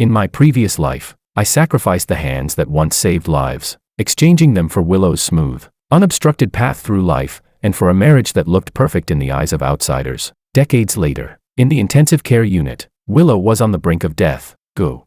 In my previous life, I sacrificed the hands that once saved lives, exchanging them for Willow's smooth, unobstructed path through life, and for a marriage that looked perfect in the eyes of outsiders. Decades later, in the intensive care unit, Willow was on the brink of death. Go.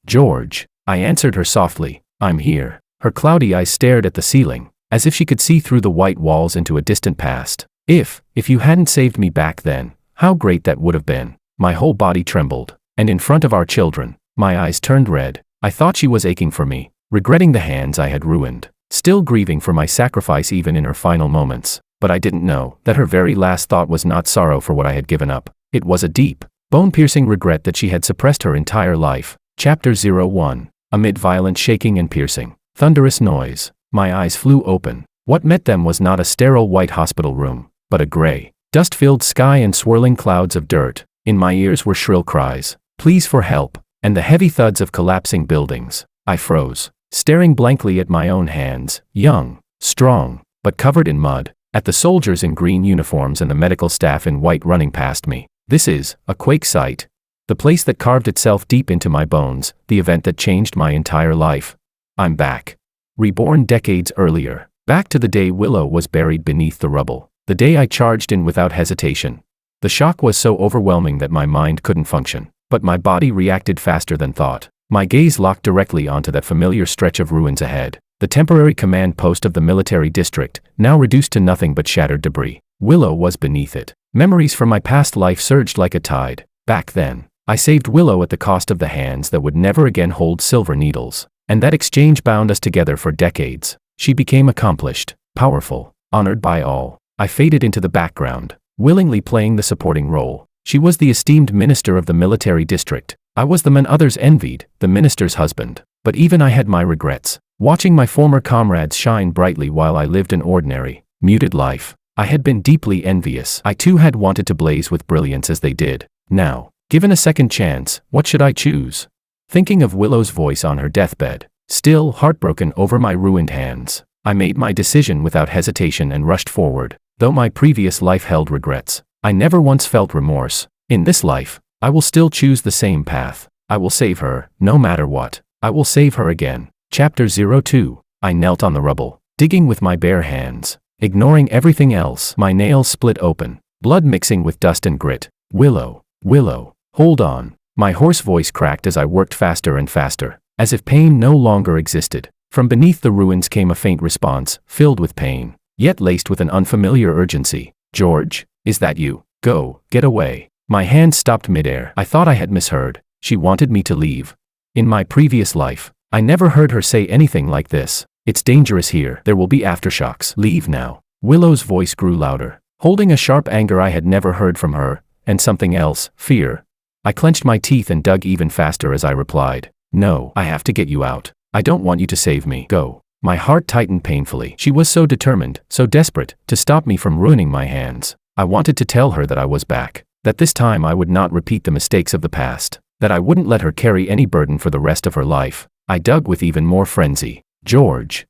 George, I answered her softly. I'm here. Her cloudy eyes stared at the ceiling, as if she could see through the white walls into a distant past. If you hadn't saved me back then, how great that would have been. My whole body trembled, and in front of our children, my eyes turned red. I thought she was aching for me, regretting the hands I had ruined, still grieving for my sacrifice even in her final moments. But I didn't know that her very last thought was not sorrow for what I had given up. It was a deep, bone-piercing regret that she had suppressed her entire life. Chapter 01. Amid violent shaking and piercing, thunderous noise, my eyes flew open. What met them was not a sterile white hospital room, but a gray, dust-filled sky and swirling clouds of dirt. In my ears were shrill cries, pleas for help, and the heavy thuds of collapsing buildings. I froze, staring blankly at my own hands, young, strong, but covered in mud, at the soldiers in green uniforms and the medical staff in white running past me. This is a quake site. The place that carved itself deep into my bones, the event that changed my entire life. I'm back. Reborn decades earlier, back to the day Willow was buried beneath the rubble, the day I charged in without hesitation. The shock was so overwhelming that my mind couldn't function, but my body reacted faster than thought. My gaze locked directly onto that familiar stretch of ruins ahead, the temporary command post of the military district, now reduced to nothing but shattered debris. Willow was beneath it. Memories from my past life surged like a tide. Back then, I saved Willow at the cost of the hands that would never again hold silver needles, and that exchange bound us together for decades. She became accomplished, powerful, honored by all. I faded into the background, willingly playing the supporting role. She was the esteemed minister of the military district. I was the man others envied, the minister's husband. But even I had my regrets. Watching my former comrades shine brightly while I lived an ordinary, muted life, I had been deeply envious. I too had wanted to blaze with brilliance as they did. Now, given a second chance, what should I choose? Thinking of Willow's voice on her deathbed, still heartbroken over my ruined hands, I made my decision without hesitation and rushed forward. Though my previous life held regrets, I never once felt remorse. In this life, I will still choose the same path. I will save her, no matter what. I will save her again. Chapter 02. I knelt on the rubble, digging with my bare hands, ignoring everything else. My nails split open, blood mixing with dust and grit. Willow, Willow, hold on. My hoarse voice cracked as I worked faster and faster, as if pain no longer existed. From beneath the ruins came a faint response, filled with pain, yet laced with an unfamiliar urgency. George, is that you? Go, get away. My hands stopped midair. I thought I had misheard. She wanted me to leave. In my previous life, I never heard her say anything like this. It's dangerous here. There will be aftershocks. Leave now. Willow's voice grew louder, holding a sharp anger I had never heard from her, and something else, fear. I clenched my teeth and dug even faster as I replied, no, I have to get you out. I don't want you to save me. Go. My heart tightened painfully. She was so determined, so desperate, to stop me from ruining my hands. I wanted to tell her that I was back, that this time I would not repeat the mistakes of the past, that I wouldn't let her carry any burden for the rest of her life. I dug with even more frenzy. George,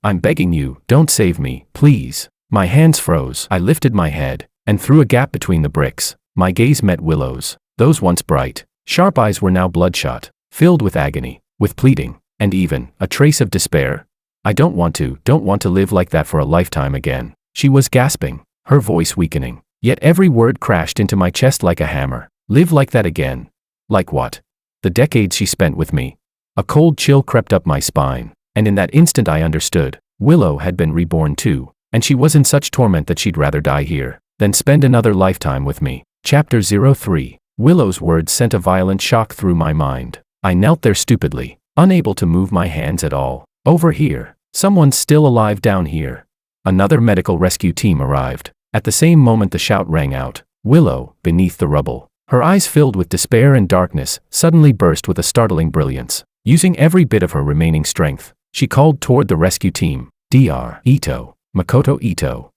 I'm begging you, don't save me, please. My hands froze. I lifted my head, and through a gap between the bricks, my gaze met Willow's. Those once bright, sharp eyes were now bloodshot, filled with agony, with pleading, and even a trace of despair. I don't want to live like that for a lifetime again. She was gasping, her voice weakening, yet every word crashed into my chest like a hammer. Live like that again? Like what? The decades she spent with me. A cold chill crept up my spine, and in that instant I understood. Willow had been reborn too, and she was in such torment that she'd rather die here than spend another lifetime with me. Chapter 03. Willow's words sent a violent shock through my mind. I knelt there stupidly, unable to move my hands at all. Over here. Someone's still alive down here. Another medical rescue team arrived. At the same moment the shout rang out. Willow, beneath the rubble, her eyes filled with despair and darkness, suddenly burst with a startling brilliance. Using every bit of her remaining strength, she called toward the rescue team. Dr. Ito. Makoto Ito.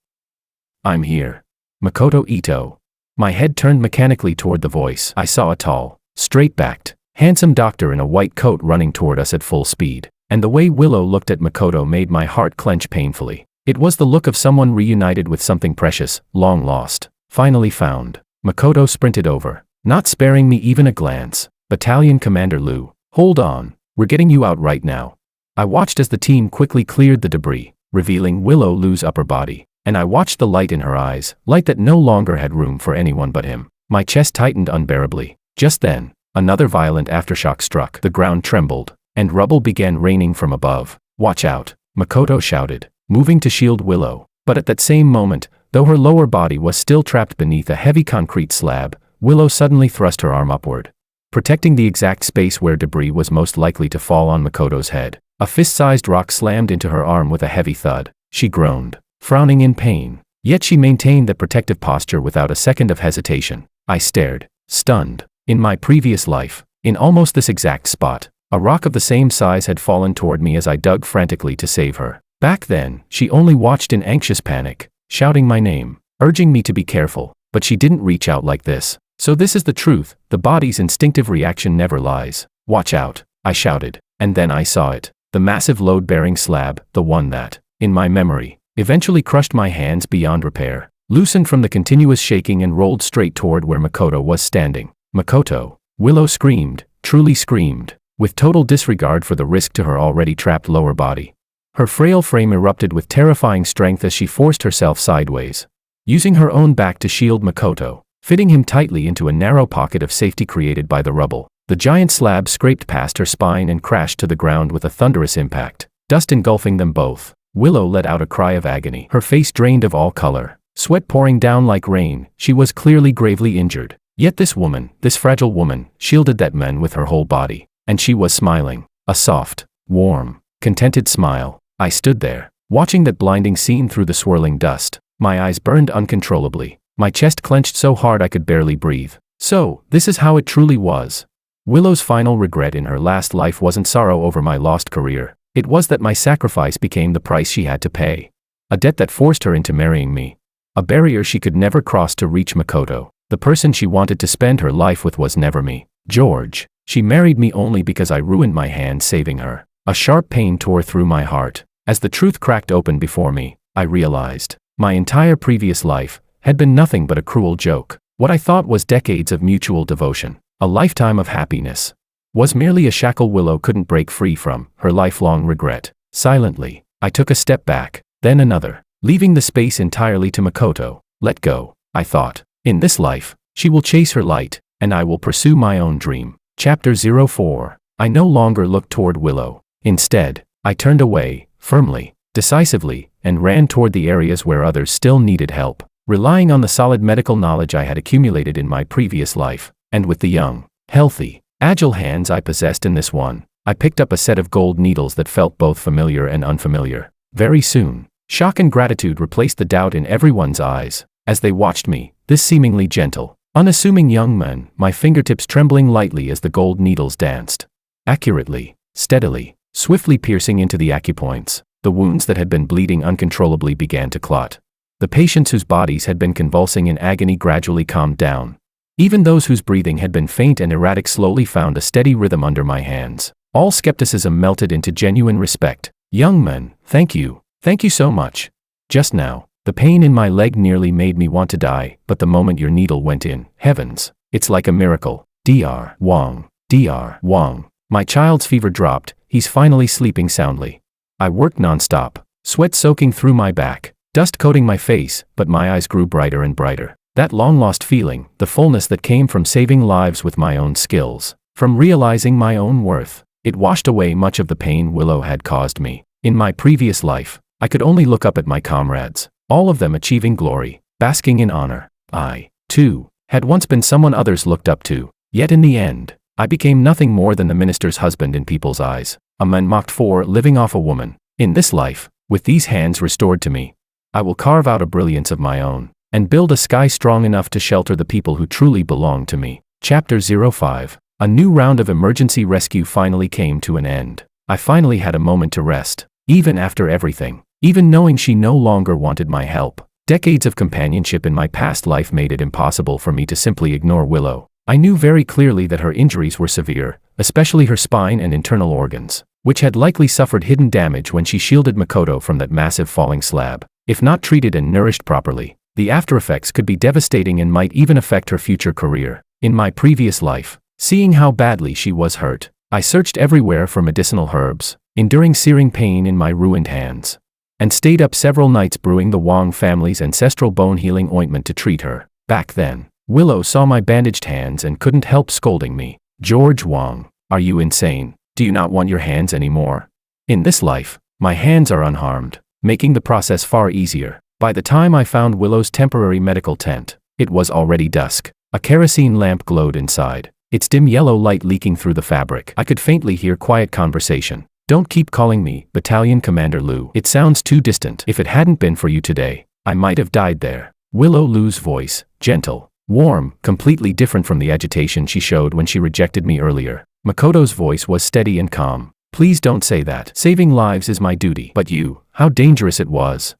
I'm here. Makoto Ito. My head turned mechanically toward the voice. I saw a tall, straight-backed, handsome doctor in a white coat running toward us at full speed, and the way Willow looked at Makoto made my heart clench painfully. It was the look of someone reunited with something precious, long lost, finally found. Makoto sprinted over, not sparing me even a glance. Battalion Commander Liu, hold on, we're getting you out right now. I watched as the team quickly cleared the debris, revealing Willow Liu's upper body, and I watched the light in her eyes, light that no longer had room for anyone but him. My chest tightened unbearably. Just then, another violent aftershock struck, the ground trembled, and rubble began raining from above. Watch out, Makoto shouted, moving to shield Willow. But at that same moment, though her lower body was still trapped beneath a heavy concrete slab, Willow suddenly thrust her arm upward, protecting the exact space where debris was most likely to fall on Makoto's head. A fist-sized rock slammed into her arm with a heavy thud. She groaned, frowning in pain. Yet she maintained that protective posture without a second of hesitation. I stared, stunned. In my previous life, in almost this exact spot, a rock of the same size had fallen toward me as I dug frantically to save her. Back then, she only watched in anxious panic, shouting my name, urging me to be careful, but she didn't reach out like this. So this is the truth, the body's instinctive reaction never lies. Watch out, I shouted, and then I saw it. The massive load-bearing slab, the one that, in my memory, eventually crushed my hands beyond repair, loosened from the continuous shaking and rolled straight toward where Makoto was standing. Makoto, Willow screamed, truly screamed, with total disregard for the risk to her already trapped lower body. Her frail frame erupted with terrifying strength as she forced herself sideways, using her own back to shield Makoto, fitting him tightly into a narrow pocket of safety created by the rubble. The giant slab scraped past her spine and crashed to the ground with a thunderous impact, dust engulfing them both. Willow let out a cry of agony, her face drained of all color, sweat pouring down like rain. She was clearly gravely injured. Yet this woman, this fragile woman, shielded that man with her whole body, and she was smiling, a soft, warm, contented smile. I stood there, watching that blinding scene through the swirling dust. My eyes burned uncontrollably, my chest clenched so hard I could barely breathe. So, this is how it truly was. Willow's final regret in her last life wasn't sorrow over my lost career. It was that my sacrifice became the price she had to pay. A debt that forced her into marrying me. A barrier she could never cross to reach Makoto. The person she wanted to spend her life with was never me. George. She married me only because I ruined my hand saving her. A sharp pain tore through my heart. As the truth cracked open before me, I realized my entire previous life had been nothing but a cruel joke. What I thought was decades of mutual devotion, a lifetime of happiness, was merely a shackle Willow couldn't break free from, her lifelong regret. Silently, I took a step back, then another, leaving the space entirely to Makoto. Let go, I thought. In this life, she will chase her light, and I will pursue my own dream. Chapter 04. I no longer looked toward Willow. Instead, I turned away, firmly, decisively, and ran toward the areas where others still needed help, relying on the solid medical knowledge I had accumulated in my previous life, and with the young, healthy, agile hands I possessed in this one, I picked up a set of gold needles that felt both familiar and unfamiliar. Very soon, shock and gratitude replaced the doubt in everyone's eyes, as they watched me, this seemingly gentle, unassuming young man, my fingertips trembling lightly as the gold needles danced. Accurately, steadily, swiftly piercing into the acupoints, the wounds that had been bleeding uncontrollably began to clot. The patients whose bodies had been convulsing in agony gradually calmed down. Even those whose breathing had been faint and erratic slowly found a steady rhythm under my hands. All skepticism melted into genuine respect. Young man, thank you so much. Just now, the pain in my leg nearly made me want to die, but the moment your needle went in, heavens, it's like a miracle. Dr. Wong. My child's fever dropped, he's finally sleeping soundly. I worked non-stop, sweat soaking through my back, dust coating my face, but my eyes grew brighter and brighter. That long-lost feeling, the fullness that came from saving lives with my own skills, from realizing my own worth, it washed away much of the pain Willow had caused me. In my previous life, I could only look up at my comrades, all of them achieving glory, basking in honor. I, too, had once been someone others looked up to, yet in the end, I became nothing more than the minister's husband in people's eyes, a man mocked for living off a woman. In this life, with these hands restored to me, I will carve out a brilliance of my own, and build a sky strong enough to shelter the people who truly belong to me. Chapter 05. A new round of emergency rescue finally came to an end. I finally had a moment to rest, even after everything, even knowing she no longer wanted my help. Decades of companionship in my past life made it impossible for me to simply ignore Willow. I knew very clearly that her injuries were severe, especially her spine and internal organs, which had likely suffered hidden damage when she shielded Makoto from that massive falling slab. If not treated and nourished properly, the aftereffects could be devastating and might even affect her future career. In my previous life, Seeing how badly she was hurt, I searched everywhere for medicinal herbs, enduring searing pain in my ruined hands, and stayed up several nights brewing the Wang family's ancestral bone-healing ointment to treat her. Back then, Willow saw my bandaged hands and couldn't help scolding me. "George Wang, are you insane? Do you not want your hands anymore?" In this life, my hands are unharmed, making the process far easier. By the time I found Willow's temporary medical tent, it was already dusk. A kerosene lamp glowed inside, its dim yellow light leaking through the fabric. I could faintly hear quiet conversation. "Don't keep calling me Battalion Commander Lu. It sounds too distant. If it hadn't been for you today, I might have died there." Willow Lu's voice, gentle, warm, completely different from the agitation she showed when she rejected me earlier. Makoto's voice was steady and calm. "Please don't say that. Saving lives is my duty. But you, how dangerous it was.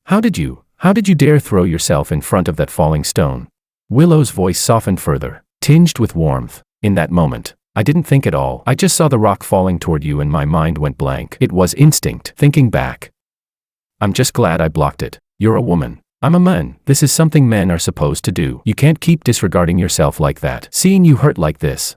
How did you dare throw yourself in front of that falling stone?" Willow's voice softened further, tinged with warmth. "In that moment, I didn't think at all. I just saw the rock falling toward you and my mind went blank. It was instinct. Thinking back, I'm just glad I blocked it. You're a woman. I'm a man. This is something men are supposed to do. You can't keep disregarding yourself like that. Seeing you hurt like this,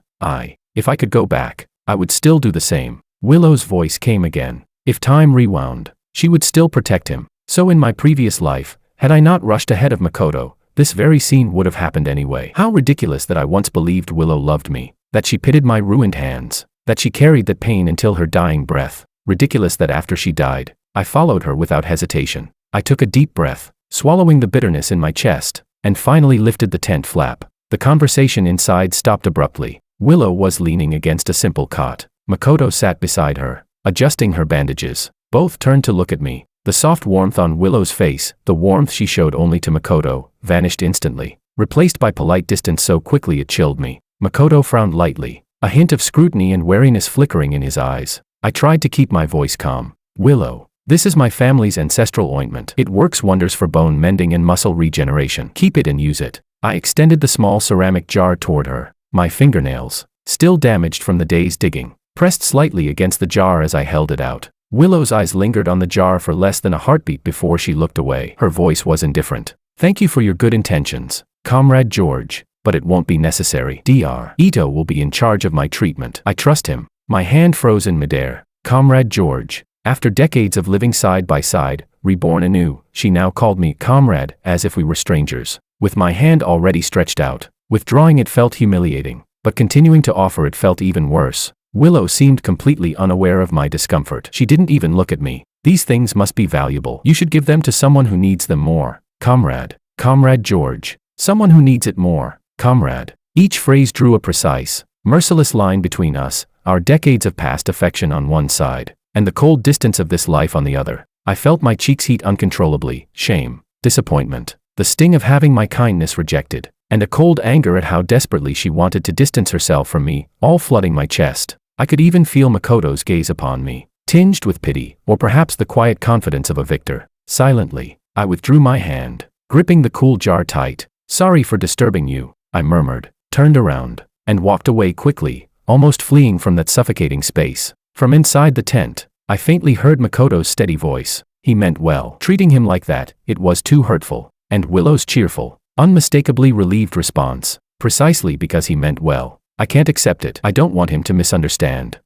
if I could go back, I would still do the same." Willow's voice came again. If time rewound, she would still protect him. So in my previous life, had I not rushed ahead of Makoto, this very scene would have happened anyway. How ridiculous that I once believed Willow loved me, that she pitied my ruined hands, that she carried that pain until her dying breath. Ridiculous that after she died, I followed her without hesitation. I took a deep breath, swallowing the bitterness in my chest, and finally lifted the tent flap. The conversation inside stopped abruptly. Willow was leaning against a simple cot. Makoto sat beside her, adjusting her bandages. Both turned to look at me. The soft warmth on Willow's face, the warmth she showed only to Makoto, vanished instantly, replaced by polite distance so quickly it chilled me. Makoto frowned lightly, a hint of scrutiny and wariness flickering in his eyes. I tried to keep my voice calm. "Willow, this is my family's ancestral ointment. It works wonders for bone mending and muscle regeneration. Keep it and use it." I extended the small ceramic jar toward her. My fingernails, still damaged from the day's digging, pressed slightly against the jar as I held it out. Willow's eyes lingered on the jar for less than a heartbeat before she looked away. Her voice was indifferent. "Thank you for your good intentions, Comrade George, but it won't be necessary. Dr. Ito will be in charge of my treatment. I trust him." My hand froze in midair. Comrade George. After decades of living side by side, reborn anew, she now called me comrade, as if we were strangers. With my hand already stretched out, withdrawing it felt humiliating, but continuing to offer it felt even worse. Willow seemed completely unaware of my discomfort. She didn't even look at me. "These things must be valuable. You should give them to someone who needs them more. Comrade. Comrade George. Someone who needs it more. Comrade." Each phrase drew a precise, merciless line between us, our decades of past affection on one side, and the cold distance of this life on the other. I felt my cheeks heat uncontrollably, shame, disappointment, the sting of having my kindness rejected, and a cold anger at how desperately she wanted to distance herself from me, all flooding my chest. I could even feel Makoto's gaze upon me, tinged with pity, or perhaps the quiet confidence of a victor. Silently, I withdrew my hand, gripping the cool jar tight. "Sorry for disturbing you," I murmured, turned around, and walked away quickly, almost fleeing from that suffocating space. From inside the tent, I faintly heard Makoto's steady voice. He meant well. Treating him like that, it was too hurtful. And Willow's cheerful, unmistakably relieved response. "Precisely because he meant well. I can't accept it. I don't want him to misunderstand.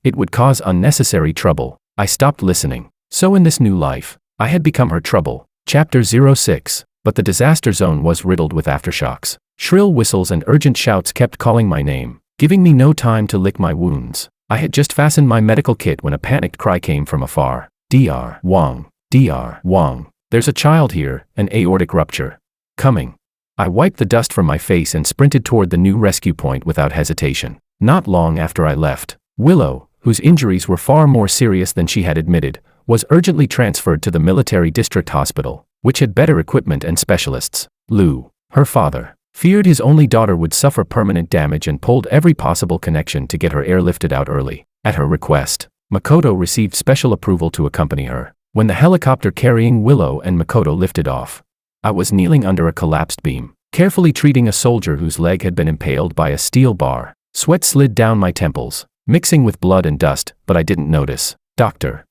It would cause unnecessary trouble." I stopped listening. So in this new life, I had become her trouble. Chapter 06. But the disaster zone was riddled with aftershocks. Shrill whistles and urgent shouts kept calling my name, giving me no time to lick my wounds. I had just fastened my medical kit when a panicked cry came from afar. "Dr. Wang. Dr. Wang. There's a child here, an aortic rupture. Coming." I wiped the dust from my face and sprinted toward the new rescue point without hesitation. Not long after I left, Willow, whose injuries were far more serious than she had admitted, was urgently transferred to the military district hospital, which had better equipment and specialists. Lu, her father, feared his only daughter would suffer permanent damage and pulled every possible connection to get her airlifted out early. At her request, Makoto received special approval to accompany her. When the helicopter carrying Willow and Makoto lifted off, I was kneeling under a collapsed beam, carefully treating a soldier whose leg had been impaled by a steel bar. Sweat slid down my temples, mixing with blood and dust, but I didn't notice. "Doctor.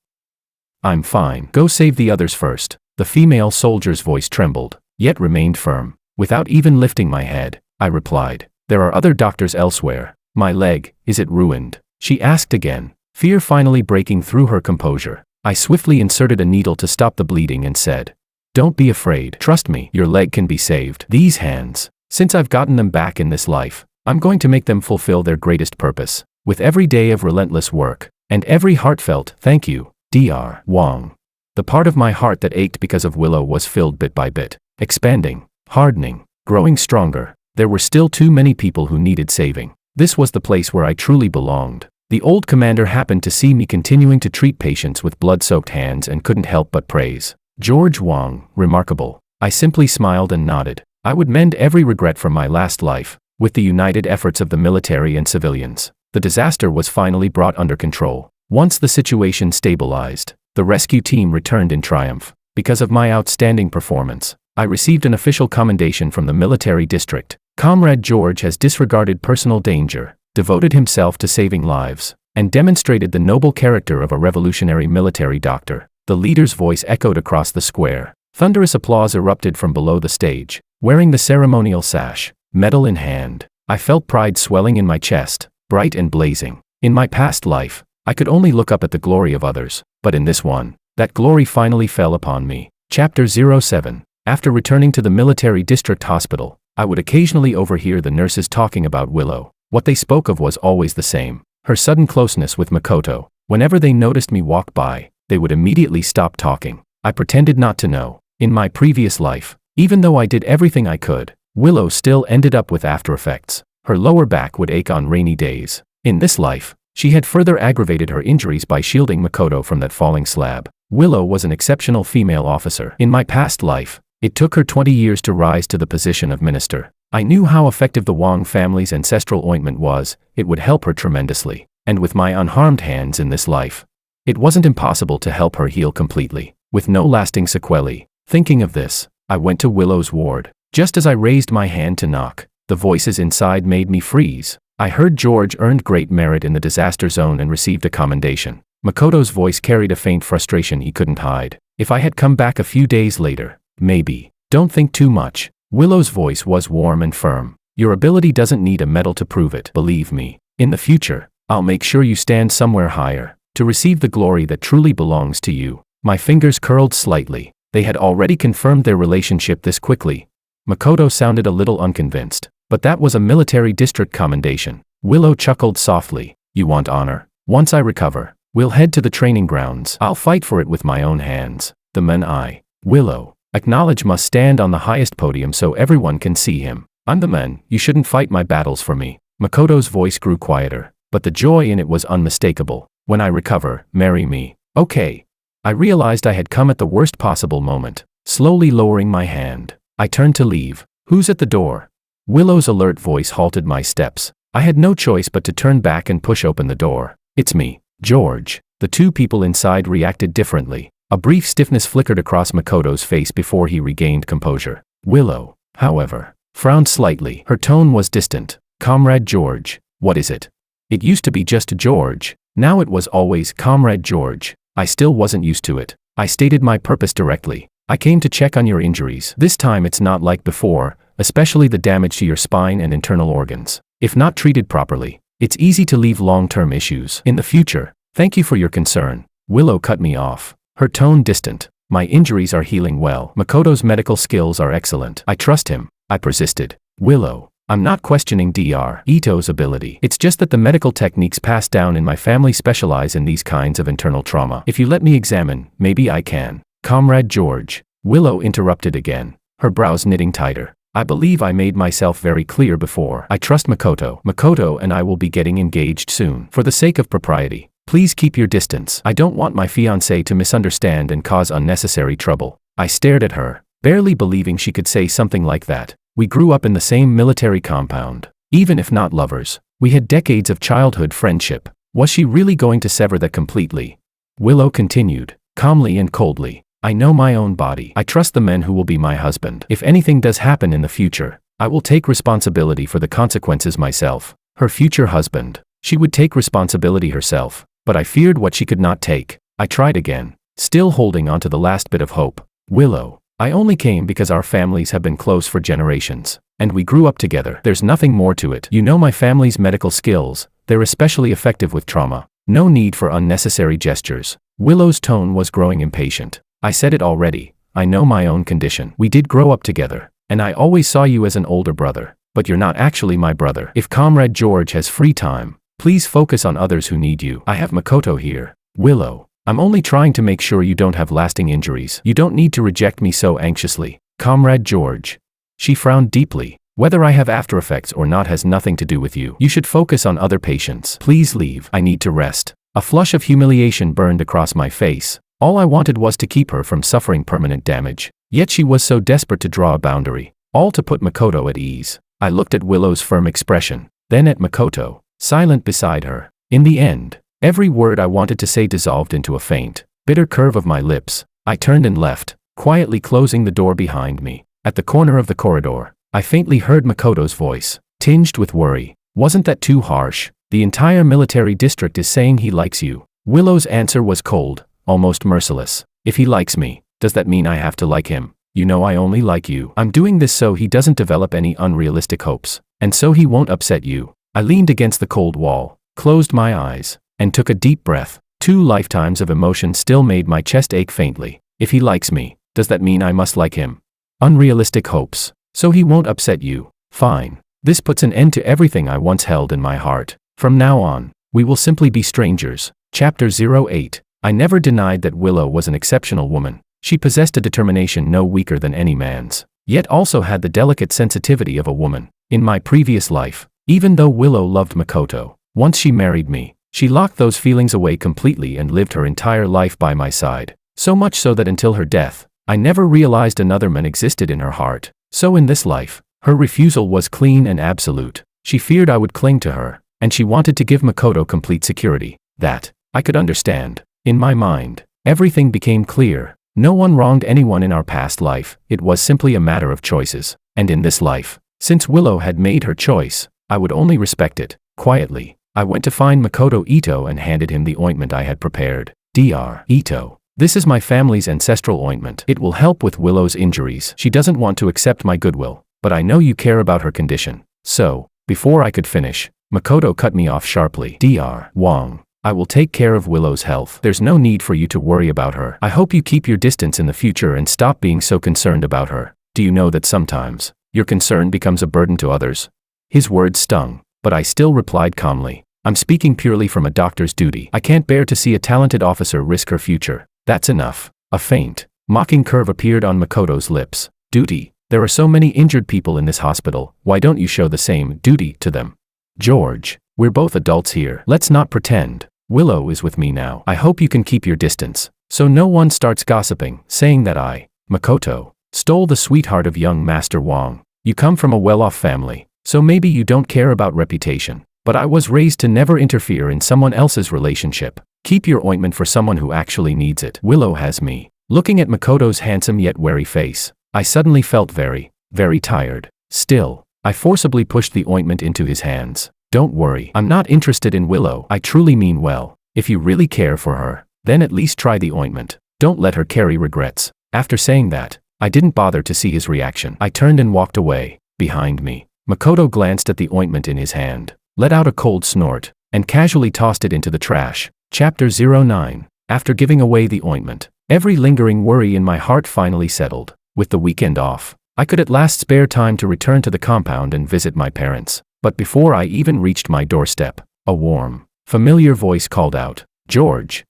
I'm fine. Go save the others first." The female soldier's voice trembled, yet remained firm. Without even lifting my head, I replied, There are other doctors elsewhere. My leg, is it ruined? She asked again, fear finally breaking through her composure. I swiftly inserted a needle to stop the bleeding and said, don't be afraid. Trust me, your leg can be saved. These hands, since I've gotten them back in this life, I'm going to make them fulfill their greatest purpose. With every day of relentless work, and every heartfelt thank you, Dr. Wong. The part of my heart that ached because of Willow was filled bit by bit, expanding, hardening, growing stronger. There were still too many people who needed saving. This was the place where I truly belonged. The old commander happened to see me continuing to treat patients with blood-soaked hands and couldn't help but praise George Wong, remarkable. I simply smiled and nodded. I would mend every regret from my last life. With the united efforts of the military and civilians, the disaster was finally brought under control. Once the situation stabilized, the rescue team returned in triumph. Because of my outstanding performance, I received an official commendation from the military district. Comrade George has disregarded personal danger, devoted himself to saving lives, and demonstrated the noble character of a revolutionary military doctor. The leader's voice echoed across the square. Thunderous applause erupted from below the stage. Wearing the ceremonial sash, medal in hand, I felt pride swelling in my chest, bright and blazing. In my past life, I could only look up at the glory of others, but in this one, that glory finally fell upon me. Chapter 07. After returning to the military district hospital, I would occasionally overhear the nurses talking about Willow. What they spoke of was always the same: her sudden closeness with Makoto. Whenever they noticed me walk by, they would immediately stop talking. I pretended not to know. In my previous life, even though I did everything I could, Willow still ended up with after effects. Her lower back would ache on rainy days. In this life, she had further aggravated her injuries by shielding Makoto from that falling slab. Willow was an exceptional female officer. In my past life, it took her 20 years to rise to the position of minister. I knew how effective the Wong family's ancestral ointment was. It would help her tremendously. And with my unharmed hands in this life, it wasn't impossible to help her heal completely, with no lasting sequelae. Thinking of this, I went to Willow's ward. Just as I raised my hand to knock, the voices inside made me freeze. I heard George earned great merit in the disaster zone and received a commendation. Makoto's voice carried a faint frustration he couldn't hide. If I had come back a few days later, maybe. Don't think too much. Willow's voice was warm and firm. Your ability doesn't need a medal to prove it. Believe me. In the future, I'll make sure you stand somewhere higher, to receive the glory that truly belongs to you. My fingers curled slightly. They had already confirmed their relationship this quickly. Makoto sounded a little unconvinced, but that was a military district commendation. Willow chuckled softly. You want honor? Once I recover, we'll head to the training grounds. I'll fight for it with my own hands. The man Willow, acknowledge must stand on the highest podium so everyone can see him. I'm the man, you shouldn't fight my battles for me. Makoto's voice grew quieter, but the joy in it was unmistakable. When I recover, marry me. Okay. I realized I had come at the worst possible moment. Slowly lowering my hand, I turned to leave. Who's at the door? Willow's alert voice halted my steps. I had no choice but to turn back and push open the door. It's me, George. The two people inside reacted differently. A brief stiffness flickered across Makoto's face before he regained composure. Willow, however, frowned slightly. Her tone was distant. Comrade George, what is it? It used to be just George. Now it was always Comrade George. I still wasn't used to it. I stated my purpose directly. I came to check on your injuries. This time it's not like before, especially the damage to your spine and internal organs. If not treated properly, it's easy to leave long-term issues in the future. Thank you for your concern. Willow cut me off, her tone distant. My injuries are healing well. Makoto's medical skills are excellent. I trust him. I persisted. Willow, I'm not questioning Dr. Ito's ability. It's just that the medical techniques passed down in my family specialize in these kinds of internal trauma. If you let me examine, maybe I can. Comrade George. Willow interrupted again, her brows knitting tighter. I believe I made myself very clear before. I trust Makoto. Makoto and I will be getting engaged soon. For the sake of propriety, please keep your distance. I don't want my fiancé to misunderstand and cause unnecessary trouble. I stared at her, barely believing she could say something like that. We grew up in the same military compound. Even if not lovers, we had decades of childhood friendship. Was she really going to sever that completely? Willow continued, calmly and coldly. I know my own body. I trust the man who will be my husband. If anything does happen in the future, I will take responsibility for the consequences myself. Her future husband. She would take responsibility herself, but I feared what she could not take. I tried again, still holding on to the last bit of hope. Willow, I only came because our families have been close for generations. And we grew up together. There's nothing more to it. You know my family's medical skills. They're especially effective with trauma. No need for unnecessary gestures. Willow's tone was growing impatient. I said it already. I know my own condition. We did grow up together, and I always saw you as an older brother. But you're not actually my brother. If Comrade George has free time, please focus on others who need you. I have Makoto here. Willow, I'm only trying to make sure you don't have lasting injuries. You don't need to reject me so anxiously. Comrade George. She frowned deeply. Whether I have after effects or not has nothing to do with you. You should focus on other patients. Please leave. I need to rest. A flush of humiliation burned across my face. All I wanted was to keep her from suffering permanent damage. Yet she was so desperate to draw a boundary, all to put Makoto at ease. I looked at Willow's firm expression, then at Makoto, silent beside her. In the end, every word I wanted to say dissolved into a faint, bitter curve of my lips. I turned and left, quietly closing the door behind me. At the corner of the corridor, I faintly heard Makoto's voice, tinged with worry. Wasn't that too harsh? The entire military district is saying he likes you. Willow's answer was cold, almost merciless. If he likes me, does that mean I have to like him? You know I only like you. I'm doing this so he doesn't develop any unrealistic hopes, and so he won't upset you. I leaned against the cold wall, closed my eyes, and took a deep breath. 2 lifetimes of emotion still made my chest ache faintly. If he likes me, does that mean I must like him? Unrealistic hopes. So he won't upset you. Fine. This puts an end to everything I once held in my heart. From now on, we will simply be strangers. Chapter 08. I never denied that Willow was an exceptional woman. She possessed a determination no weaker than any man's, yet also had the delicate sensitivity of a woman. In my previous life, even though Willow loved Makoto, once she married me, she locked those feelings away completely and lived her entire life by my side. So much so that until her death, I never realized another man existed in her heart. So in this life, her refusal was clean and absolute. She feared I would cling to her, and she wanted to give Makoto complete security. That, I could understand. In my mind, everything became clear. No one wronged anyone in our past life. It was simply a matter of choices. And in this life, since Willow had made her choice, I would only respect it. Quietly, I went to find Makoto Ito and handed him the ointment I had prepared. Dr. Ito. This is my family's ancestral ointment. It will help with Willow's injuries. She doesn't want to accept my goodwill, but I know you care about her condition. So, before I could finish, Makoto cut me off sharply. Dr. Wong, I will take care of Willow's health. There's no need for you to worry about her. I hope you keep your distance in the future and stop being so concerned about her. Do you know that sometimes, your concern becomes a burden to others? His words stung, but I still replied calmly. I'm speaking purely from a doctor's duty. I can't bear to see a talented officer risk her future. That's enough. A faint, mocking curve appeared on Makoto's lips. Duty. There are so many injured people in this hospital. Why don't you show the same duty to them? George, we're both adults here. Let's not pretend. Willow is with me now. I hope you can keep your distance, so no one starts gossiping, saying that I, Makoto, stole the sweetheart of young Master Wong. You come from a well-off family, so maybe you don't care about reputation. But I was raised to never interfere in someone else's relationship. Keep your ointment for someone who actually needs it. Willow has me. Looking at Makoto's handsome yet wary face, I suddenly felt very, very tired. Still, I forcibly pushed the ointment into his hands. Don't worry, I'm not interested in Willow. I truly mean well. If you really care for her, then at least try the ointment. Don't let her carry regrets. After saying that, I didn't bother to see his reaction. I turned and walked away. Behind me, Makoto glanced at the ointment in his hand, let out a cold snort, and casually tossed it into the trash. Chapter 09. After giving away the ointment, every lingering worry in my heart finally settled. With the weekend off, I could at last spare time to return to the compound and visit my parents. But before I even reached my doorstep, a warm, familiar voice called out, "George,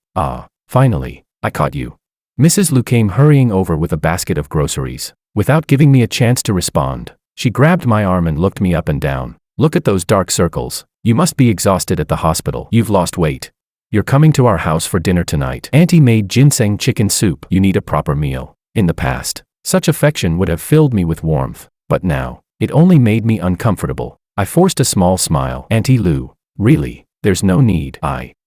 finally, I caught you." Mrs. Liu came hurrying over with a basket of groceries. Without giving me a chance to respond, she grabbed my arm and looked me up and down. "Look at those dark circles. You must be exhausted at the hospital. You've lost weight. You're coming to our house for dinner tonight. Auntie made ginseng chicken soup. You need a proper meal." In the past, such affection would have filled me with warmth, but now, it only made me uncomfortable. I forced a small smile. "Auntie Liu, really, there's no need."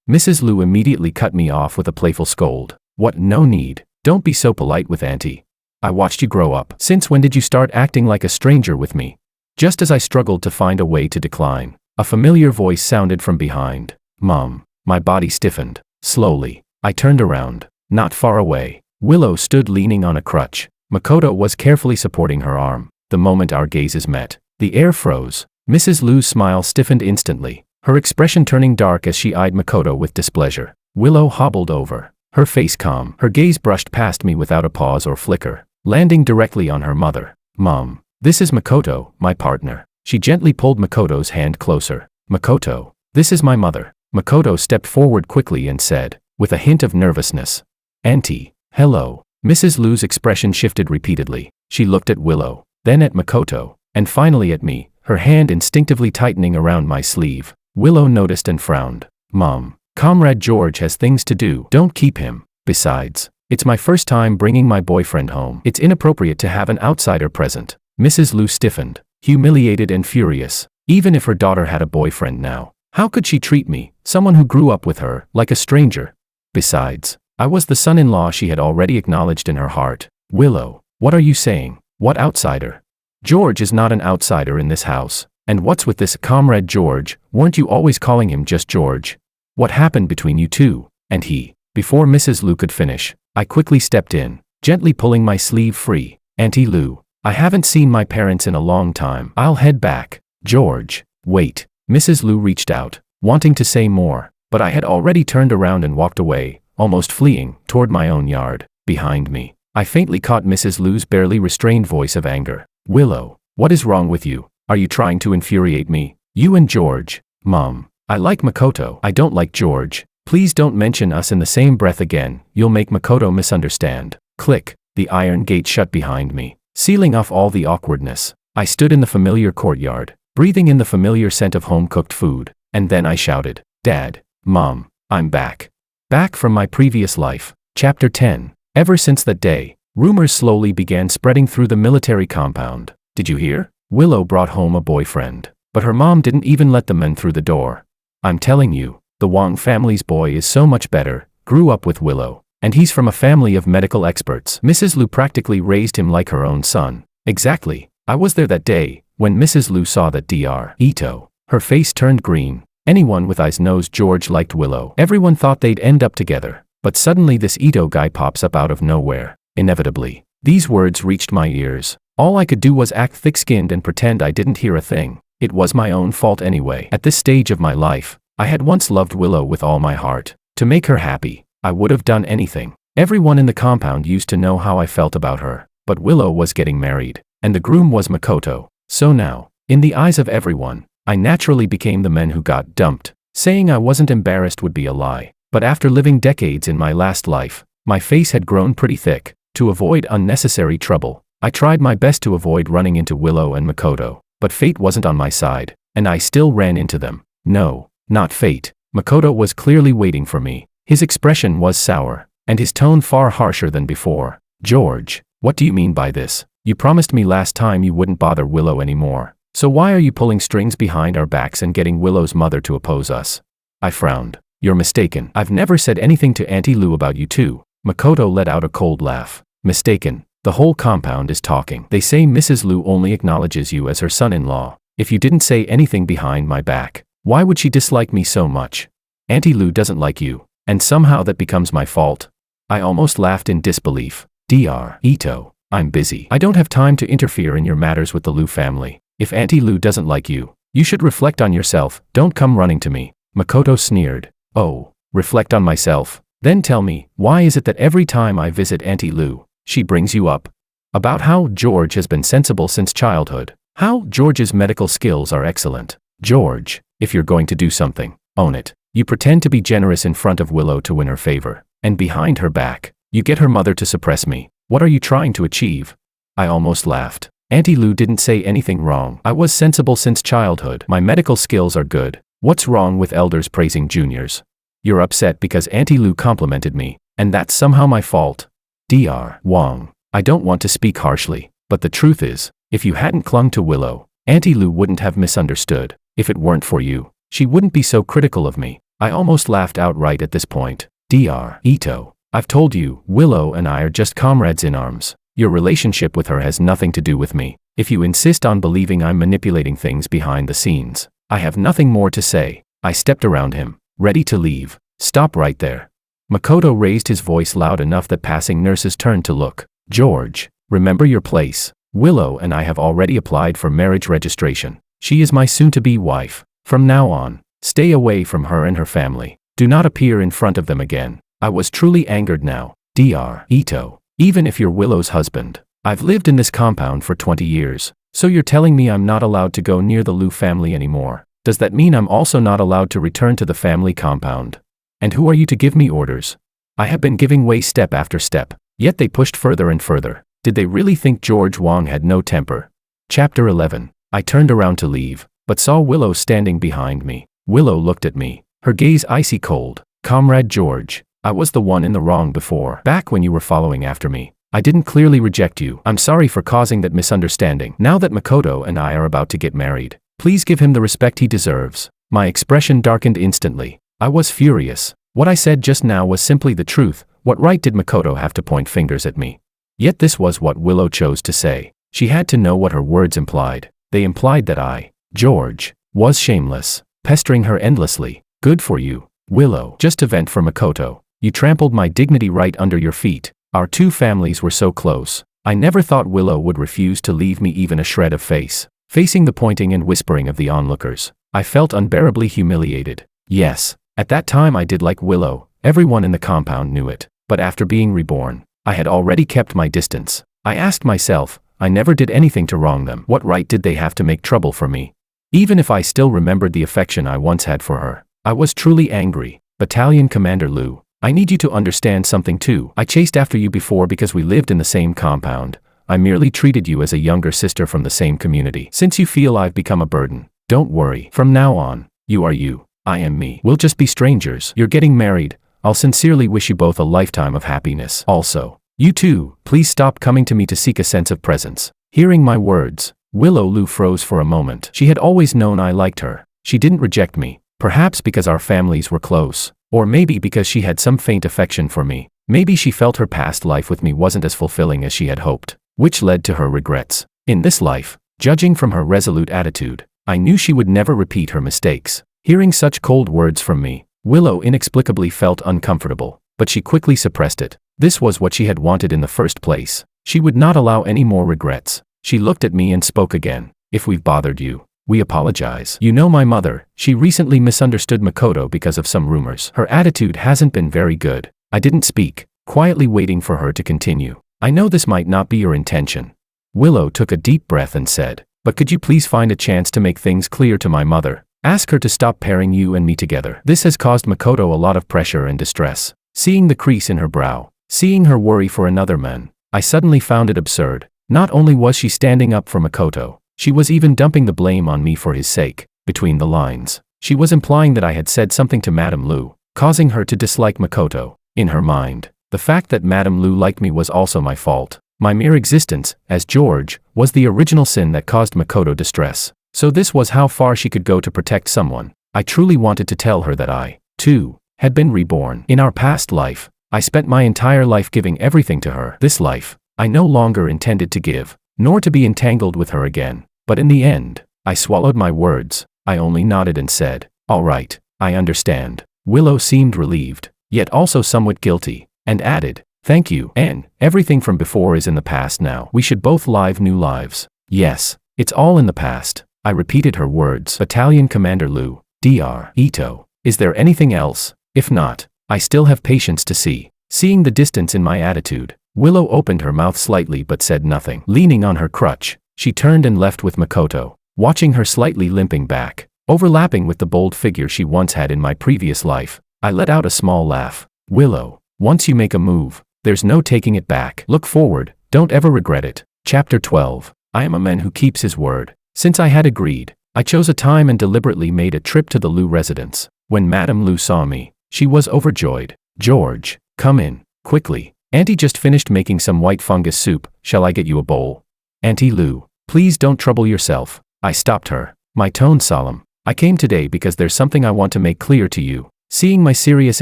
Mrs. Liu immediately cut me off with a playful scold. "What, no need? Don't be so polite with Auntie. I watched you grow up. Since when did you start acting like a stranger with me?" Just as I struggled to find a way to decline, a familiar voice sounded from behind. "Mom." My body stiffened. Slowly, I turned around. Not far away, Willow stood leaning on a crutch. Makoto was carefully supporting her arm. The moment our gazes met, The air froze. Mrs. Lu's smile stiffened instantly, her expression turning dark as she eyed Makoto with displeasure. Willow hobbled over, her face calm. Her gaze brushed past me without a pause or flicker, landing directly on her mother. Mom, this is Makoto, my partner. She gently pulled Makoto's hand closer. Makoto, this is my mother. Makoto stepped forward quickly and said, with a hint of nervousness, Auntie, hello. Mrs. Lu's expression shifted repeatedly. She looked at Willow, then at Makoto, and finally at me, her hand instinctively tightening around my sleeve. Willow noticed and frowned. Mom, Comrade George has things to do. Don't keep him. Besides, it's my first time bringing my boyfriend home. It's inappropriate to have an outsider present. Mrs. Lu stiffened, humiliated and furious. Even if her daughter had a boyfriend now, how could she treat me, someone who grew up with her, like a stranger? Besides, I was the son-in-law she had already acknowledged in her heart. Willow, what are you saying? What outsider? George is not an outsider in this house. And what's with this Comrade George? Weren't you always calling him just George? What happened between you two and he? Before Mrs. Lu could finish, I quickly stepped in, gently pulling my sleeve free. Auntie Lu, I haven't seen my parents in a long time. I'll head back. George, wait. Mrs. Lu reached out, wanting to say more, but I had already turned around and walked away, almost fleeing, toward my own yard. Behind me, I faintly caught Mrs. Lu's barely restrained voice of anger. Willow, what is wrong with you? Are you trying to infuriate me? You and George. Mom, I like Makoto. I don't like George. Please don't mention us in the same breath again. You'll make Makoto misunderstand. Click. The iron gate shut behind me, sealing off all the awkwardness. I stood in the familiar courtyard, breathing in the familiar scent of home-cooked food, and then I shouted, Dad, Mom, I'm back. Back from my previous life. Chapter 10. Ever since that day, rumors slowly began spreading through the military compound. Did you hear? Willow brought home a boyfriend, but her mom didn't even let the men through the door. I'm telling you, the Wang family's boy is so much better, grew up with Willow, and he's from a family of medical experts. Mrs. Lu practically raised him like her own son. Exactly. I was there that day, when Mrs. Lu saw that Dr. Ito. Her face turned green. Anyone with eyes knows George liked Willow. Everyone thought they'd end up together, but suddenly this Ito guy pops up out of nowhere. Inevitably, these words reached my ears. All I could do was act thick-skinned and pretend I didn't hear a thing. It was my own fault anyway. At this stage of my life, I had once loved Willow with all my heart. To make her happy, I would have done anything. Everyone in the compound used to know how I felt about her, but Willow was getting married, and the groom was Makoto. So now, in the eyes of everyone, I naturally became the man who got dumped. Saying I wasn't embarrassed would be a lie, but after living decades in my last life, my face had grown pretty thick. To avoid unnecessary trouble, I tried my best to avoid running into Willow and Makoto, but fate wasn't on my side, and I still ran into them. No, not fate. Makoto was clearly waiting for me. His expression was sour, and his tone far harsher than before. George, what do you mean by this? You promised me last time you wouldn't bother Willow anymore. So why are you pulling strings behind our backs and getting Willow's mother to oppose us? I frowned. You're mistaken. I've never said anything to Auntie Lu about you two. Makoto let out a cold laugh. Mistaken. The whole compound is talking. They say Mrs. Lu only acknowledges you as her son-in-law. If you didn't say anything behind my back, why would she dislike me so much? Auntie Lu doesn't like you, and somehow that becomes my fault. I almost laughed in disbelief. Dr. Ito, I'm busy. I don't have time to interfere in your matters with the Lu family. If Auntie Lu doesn't like you, you should reflect on yourself. Don't come running to me. Makoto sneered. Oh, reflect on myself? Then tell me, why is it that every time I visit Auntie Lu, she brings you up about how George has been sensible since childhood, how George's medical skills are excellent? George, if you're going to do something, own it. You pretend to be generous in front of Willow to win her favor, and behind her back, you get her mother to suppress me. What are you trying to achieve? I almost laughed. Auntie Lu didn't say anything wrong. I was sensible since childhood. My medical skills are good. What's wrong with elders praising juniors? You're upset because Auntie Lu complimented me, and that's somehow my fault. Dr. Wang, I don't want to speak harshly, but the truth is, if you hadn't clung to Willow, Auntie Lu wouldn't have misunderstood. If it weren't for you, she wouldn't be so critical of me. I almost laughed outright at this point. Dr. Ito, I've told you, Willow and I are just comrades in arms. Your relationship with her has nothing to do with me. If you insist on believing I'm manipulating things behind the scenes, I have nothing more to say. I stepped around him, ready to leave. Stop right there. Makoto raised his voice loud enough that passing nurses turned to look. George, remember your place. Willow and I have already applied for marriage registration. She is my soon-to-be wife. From now on, stay away from her and her family. Do not appear in front of them again. I was truly angered now. Dr. Ito. Even if you're Willow's husband, I've lived in this compound for 20 years. So you're telling me I'm not allowed to go near the Liu family anymore? Does that mean I'm also not allowed to return to the family compound? And who are you to give me orders? I have been giving way step after step, yet they pushed further and further. Did they really think George Wang had no temper? Chapter 11. I turned around to leave, but saw Willow standing behind me. Willow looked at me, her gaze icy cold. Comrade George, I was the one in the wrong before. Back when you were following after me, I didn't clearly reject you. I'm sorry for causing that misunderstanding. Now that Makoto and I are about to get married, please give him the respect he deserves. My expression darkened instantly. I was furious. What I said just now was simply the truth. What right did Makoto have to point fingers at me? Yet this was what Willow chose to say. She had to know what her words implied. They implied that I, George, was shameless, pestering her endlessly. Good for you, Willow. Just to vent for Makoto. You trampled my dignity right under your feet. Our two families were so close. I never thought Willow would refuse to leave me even a shred of face. Facing the pointing and whispering of the onlookers, I felt unbearably humiliated. Yes, at that time I did like Willow. Everyone in the compound knew it. But after being reborn, I had already kept my distance. I asked myself, I never did anything to wrong them. What right did they have to make trouble for me? Even if I still remembered the affection I once had for her, I was truly angry. Battalion Commander Liu, I need you to understand something too. I chased after you before because we lived in the same compound. I merely treated you as a younger sister from the same community. Since you feel I've become a burden, don't worry. From now on, you are you, I am me. We'll just be strangers. You're getting married. I'll sincerely wish you both a lifetime of happiness. Also, you too, please stop coming to me to seek a sense of presence. Hearing my words, Willow Liu froze for a moment. She had always known I liked her. She didn't reject me, perhaps because our families were close, or maybe because she had some faint affection for me. Maybe she felt her past life with me wasn't as fulfilling as she had hoped, which led to her regrets. In this life, judging from her resolute attitude, I knew she would never repeat her mistakes. Hearing such cold words from me, Willow inexplicably felt uncomfortable, but she quickly suppressed it. This was what she had wanted in the first place. She would not allow any more regrets. She looked at me and spoke again. If we've bothered you, we apologize. You know my mother, she recently misunderstood Makoto because of some rumors. Her attitude hasn't been very good. I didn't speak, quietly waiting for her to continue. I know this might not be your intention. Willow took a deep breath and said, but could you please find a chance to make things clear to my mother? Ask her to stop pairing you and me together. This has caused Makoto a lot of pressure and distress. Seeing the crease in her brow, seeing her worry for another man, I suddenly found it absurd. Not only was she standing up for Makoto, she was even dumping the blame on me for his sake. Between the lines, she was implying that I had said something to Madame Liu, causing her to dislike Makoto. In her mind, the fact that Madame Liu liked me was also my fault. My mere existence, as George, was the original sin that caused Makoto distress. So this was how far she could go to protect someone. I truly wanted to tell her that I, too, had been reborn. In our past life, I spent my entire life giving everything to her. This life, I no longer intended to give, nor to be entangled with her again. But in the end, I swallowed my words. I only nodded and said, all right, I understand. Willow seemed relieved, yet also somewhat guilty, and added, thank you, and everything from before is in the past now. We should both live new lives. Yes, it's all in the past. I repeated her words. Battalion Commander Liu, Dr. Ito, is there anything else? If not, I still have patience to see. Seeing the distance in my attitude, Willow opened her mouth slightly but said nothing. Leaning on her crutch, she turned and left with Makoto, watching her slightly limping back, overlapping with the bold figure she once had in my previous life. I let out a small laugh. Willow, once you make a move, there's no taking it back. Look forward, don't ever regret it. Chapter 12. I am a man who keeps his word. Since I had agreed, I chose a time and deliberately made a trip to the Liu residence. When Madame Liu saw me, she was overjoyed. George, come in, quickly. Auntie just finished making some white fungus soup. Shall I get you a bowl? Auntie Liu, please don't trouble yourself. I stopped her, my tone solemn. I came today because there's something I want to make clear to you. Seeing my serious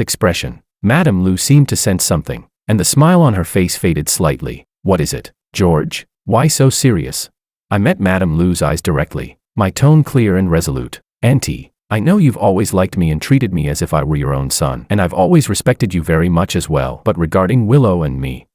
expression, Madame Liu seemed to sense something, and the smile on her face faded slightly. What is it, George? Why so serious? I met Madame Liu's eyes directly, my tone clear and resolute. Auntie, I know you've always liked me and treated me as if I were your own son, and I've always respected you very much as well. But regarding Willow and me,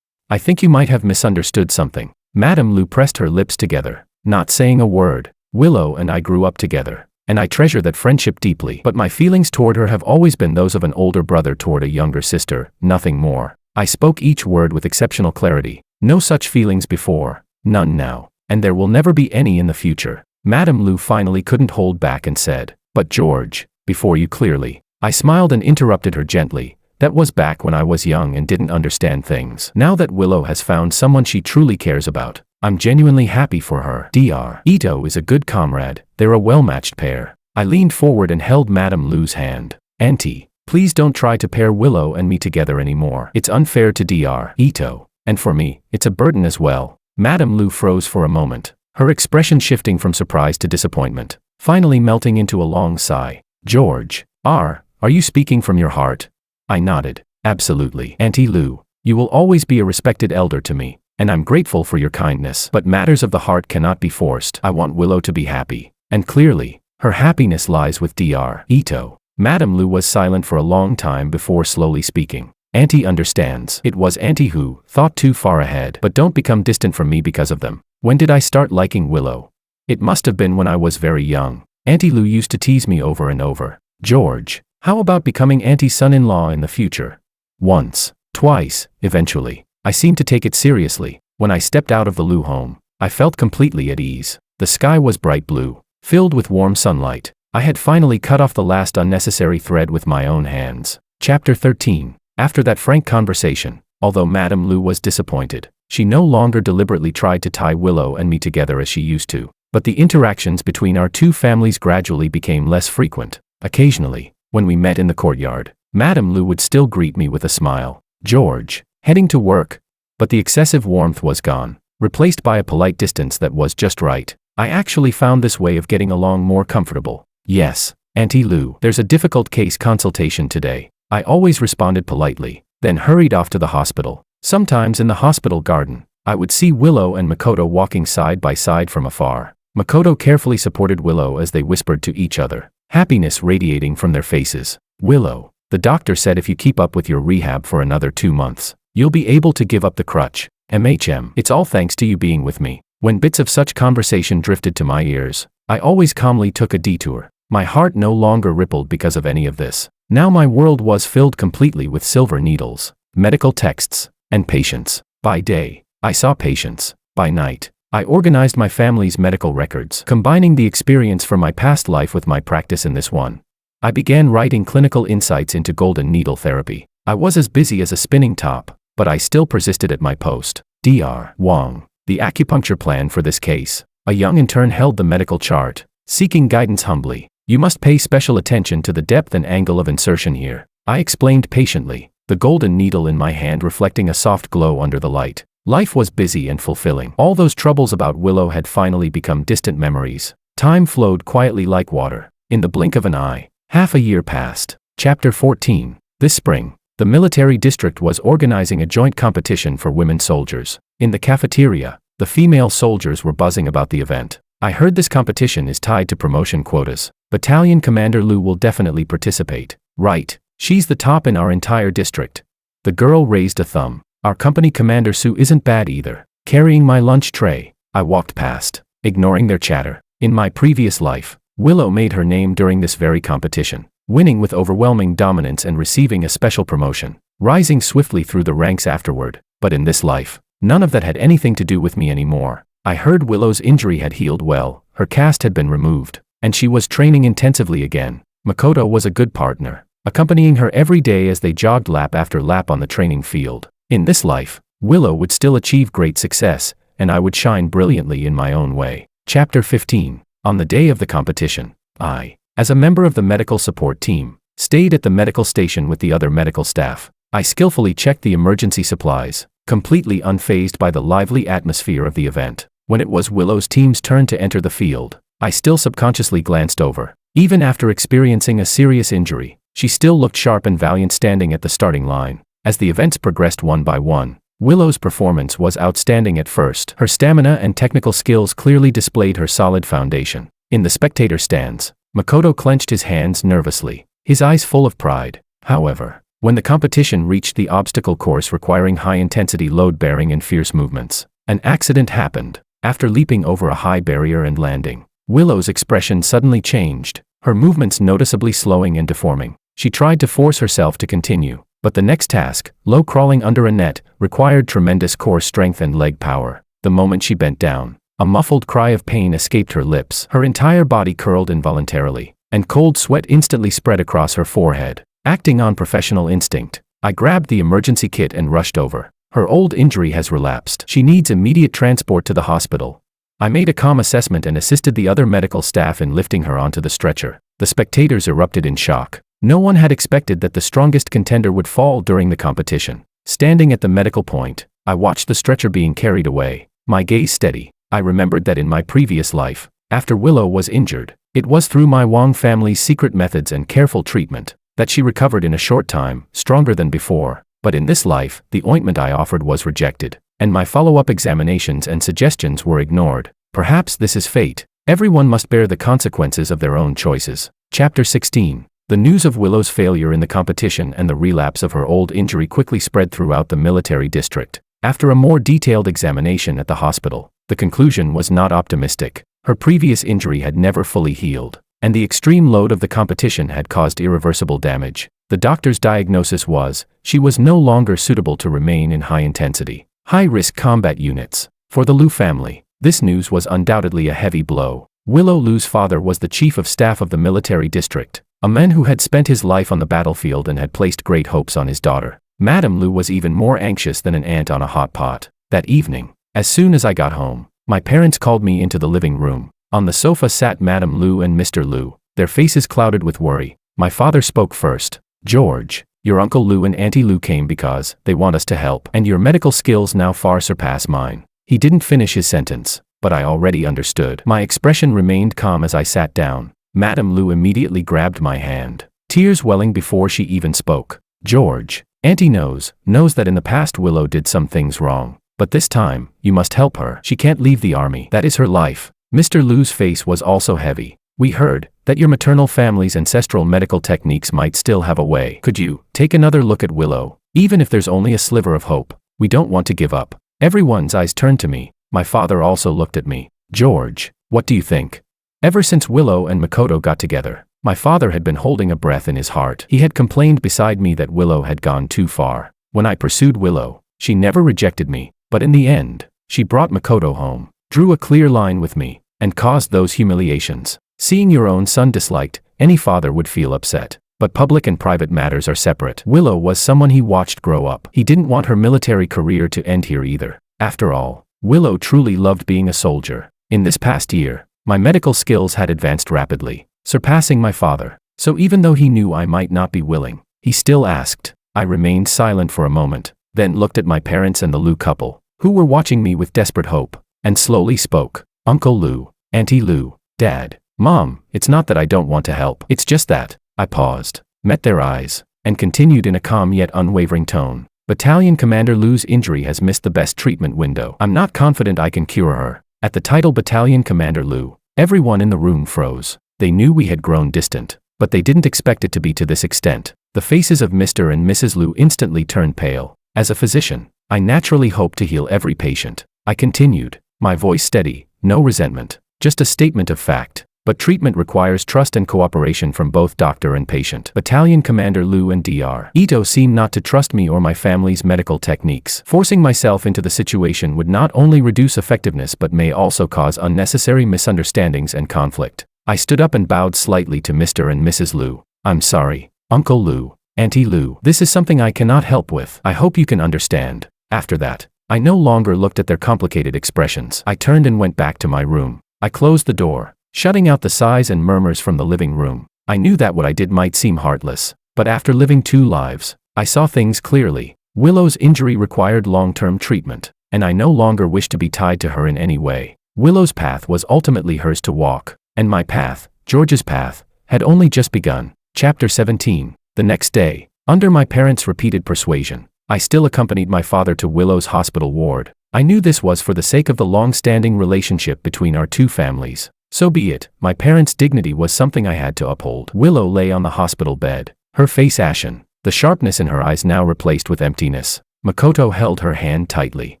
I think you might have misunderstood something. Madame Lu pressed her lips together, not saying a word. Willow and I grew up together, and I treasure that friendship deeply. But my feelings toward her have always been those of an older brother toward a younger sister, nothing more. I spoke each word with exceptional clarity. No such feelings before, none now, and there will never be any in the future. Madame Lu finally couldn't hold back and said, "But George, before you clearly." I smiled and interrupted her gently. That was back when I was young and didn't understand things. Now that Willow has found someone she truly cares about, I'm genuinely happy for her. Dr. Ito is a good comrade. They're a well-matched pair. I leaned forward and held Madame Lu's hand. Auntie, please don't try to pair Willow and me together anymore. It's unfair to Dr. Ito. And for me, it's a burden as well. Madame Lu froze for a moment, her expression shifting from surprise to disappointment, finally melting into a long sigh. George, are you speaking from your heart? I nodded. Absolutely. Auntie Lu, you will always be a respected elder to me, and I'm grateful for your kindness. But matters of the heart cannot be forced. I want Willow to be happy. And clearly, her happiness lies with Dr. Ito. Madame Lu was silent for a long time before slowly speaking. Auntie understands. It was Auntie who thought too far ahead. But don't become distant from me because of them. When did I start liking Willow? It must have been when I was very young. Auntie Lu used to tease me over and over. George, how about becoming Auntie's son-in-law in the future? Once, twice, eventually. I seemed to take it seriously. When I stepped out of the Lu home, I felt completely at ease. The sky was bright blue, filled with warm sunlight. I had finally cut off the last unnecessary thread with my own hands. Chapter 13. After that frank conversation, although Madame Lu was disappointed, she no longer deliberately tried to tie Willow and me together as she used to. But the interactions between our two families gradually became less frequent. Occasionally, when we met in the courtyard, Madame Lu would still greet me with a smile. George, heading to work? But the excessive warmth was gone, replaced by a polite distance that was just right. I actually found this way of getting along more comfortable. Yes, Auntie Lu, there's a difficult case consultation today. I always responded politely, then hurried off to the hospital. Sometimes in the hospital garden, I would see Willow and Makoto walking side by side from afar. Makoto carefully supported Willow as they whispered to each other, happiness radiating from their faces. Willow, the doctor said if you keep up with your rehab for another 2 months, you'll be able to give up the crutch. It's all thanks to you being with me. When bits of such conversation drifted to my ears, I always calmly took a detour. My heart no longer rippled because of any of this. Now my world was filled completely with silver needles, medical texts, and patients. By day, I saw patients. By night, I organized my family's medical records, combining the experience from my past life with my practice in this one. I began writing clinical insights into golden needle therapy. I was as busy as a spinning top, but I still persisted at my post. Dr. Wang, the acupuncture plan for this case. A young intern held the medical chart, seeking guidance humbly. You must pay special attention to the depth and angle of insertion here, I explained patiently, the golden needle in my hand reflecting a soft glow under the light. Life was busy and fulfilling. All those troubles about Willow had finally become distant memories. Time flowed quietly like water. In the blink of an eye, half a year passed. Chapter 14. This spring, the military district was organizing a joint competition for women soldiers. In the cafeteria, the female soldiers were buzzing about the event. I heard this competition is tied to promotion quotas. Battalion Commander Lu will definitely participate. Right, she's the top in our entire district. The girl raised a thumb. Our company commander Sue isn't bad either. Carrying my lunch tray, I walked past, ignoring their chatter. In my previous life, Willow made her name during this very competition, winning with overwhelming dominance and receiving a special promotion, rising swiftly through the ranks afterward. But in this life, none of that had anything to do with me anymore. I heard Willow's injury had healed well, her cast had been removed, and she was training intensively again. Makoto was a good partner, accompanying her every day as they jogged lap after lap on the training field. In this life, Willow would still achieve great success, and I would shine brilliantly in my own way. Chapter 15. On the day of the competition, I, as a member of the medical support team, stayed at the medical station with the other medical staff. I skillfully checked the emergency supplies, completely unfazed by the lively atmosphere of the event. When it was Willow's team's turn to enter the field, I still subconsciously glanced over. Even after experiencing a serious injury, she still looked sharp and valiant standing at the starting line. As the events progressed one by one, Willow's performance was outstanding at first. Her stamina and technical skills clearly displayed her solid foundation. In the spectator stands, Makoto clenched his hands nervously, his eyes full of pride. However, when the competition reached the obstacle course requiring high-intensity load-bearing and fierce movements, An accident happened. After leaping over a high barrier and landing, Willow's expression suddenly changed, her movements noticeably slowing and deforming. She tried to force herself to continue, but the next task, low crawling under a net, required tremendous core strength and leg power. The moment she bent down, a muffled cry of pain escaped her lips. Her entire body curled involuntarily, and cold sweat instantly spread across her forehead. Acting on professional instinct, I grabbed the emergency kit and rushed over. Her old injury has relapsed. She needs immediate transport to the hospital. I made a calm assessment and assisted the other medical staff in lifting her onto the stretcher. The spectators erupted in shock. No one had expected that the strongest contender would fall during the competition. Standing at the medical point, I watched the stretcher being carried away, my gaze steady. I remembered that in my previous life, after Willow was injured, it was through my Wong family's secret methods and careful treatment that she recovered in a short time, stronger than before. But in this life, the ointment I offered was rejected, and my follow-up examinations and suggestions were ignored. Perhaps this is fate. Everyone must bear the consequences of their own choices. Chapter 16. The news of Willow's failure in the competition and the relapse of her old injury quickly spread throughout the military district. After a more detailed examination at the hospital, the conclusion was not optimistic. Her previous injury had never fully healed, and the extreme load of the competition had caused irreversible damage. The doctor's diagnosis was, she was no longer suitable to remain in high-intensity, high-risk combat units. For the Liu family, this news was undoubtedly a heavy blow. Willow Liu's father was the chief of staff of the military district, a man who had spent his life on the battlefield and had placed great hopes on his daughter. Madame Liu was even more anxious than an ant on a hot pot. That evening, as soon as I got home, my parents called me into the living room. On the sofa sat Madame Liu and Mr. Liu, their faces clouded with worry. My father spoke first. "George, your Uncle Liu and Auntie Liu came because they want us to help, and your medical skills now far surpass mine." He didn't finish his sentence, but I already understood. My expression remained calm as I sat down. Madame Liu immediately grabbed my hand, tears welling before she even spoke. "George, Auntie knows that in the past Willow did some things wrong, but this time, you must help her. She can't leave the army. That is her life." Mr. Liu's face was also heavy. "We heard that your maternal family's ancestral medical techniques might still have a way. Could you take another look at Willow? Even if there's only a sliver of hope, we don't want to give up." Everyone's eyes turned to me. My father also looked at me. "George, what do you think?" Ever since Willow and Makoto got together, my father had been holding a breath in his heart. He had complained beside me that Willow had gone too far. When I pursued Willow, she never rejected me, but in the end, she brought Makoto home, drew a clear line with me, and caused those humiliations. Seeing your own son disliked, any father would feel upset. But public and private matters are separate. Willow was someone he watched grow up. He didn't want her military career to end here either. After all, Willow truly loved being a soldier. In this past year, my medical skills had advanced rapidly, surpassing my father. So even though he knew I might not be willing, he still asked. I remained silent for a moment, then looked at my parents and the Liu couple, who were watching me with desperate hope, and slowly spoke. "Uncle Liu, Auntie Liu, Dad, Mom, it's not that I don't want to help. It's just that." I paused, met their eyes, and continued in a calm yet unwavering tone. "Battalion Commander Liu's injury has missed the best treatment window. I'm not confident I can cure her." At the title Battalion Commander Liu, everyone in the room froze. They knew we had grown distant, but they didn't expect it to be to this extent. The faces of Mr. and Mrs. Liu instantly turned pale. As a physician, I naturally hope to heal every patient. I continued, my voice steady, no resentment, just a statement of fact. But treatment requires trust and cooperation from both doctor and patient. Battalion Commander Liu and Dr. Ito seem not to trust me or my family's medical techniques. Forcing myself into the situation would not only reduce effectiveness but may also cause unnecessary misunderstandings and conflict. I stood up and bowed slightly to Mr. and Mrs. Liu. "I'm sorry, Uncle Liu, Auntie Liu. This is something I cannot help with. I hope you can understand." After that, I no longer looked at their complicated expressions. I turned and went back to my room. I closed the door, shutting out the sighs and murmurs from the living room. I knew that what I did might seem heartless, but after living 2 lives, I saw things clearly. Willow's injury required long-term treatment, and I no longer wished to be tied to her in any way. Willow's path was ultimately hers to walk, and my path, George's path, had only just begun. Chapter 17. The next day, under my parents' repeated persuasion, I still accompanied my father to Willow's hospital ward. I knew this was for the sake of the long-standing relationship between our 2 families. So be it. My parents' dignity was something I had to uphold. Willow lay on the hospital bed, her face ashen, the sharpness in her eyes now replaced with emptiness. Makoto held her hand tightly.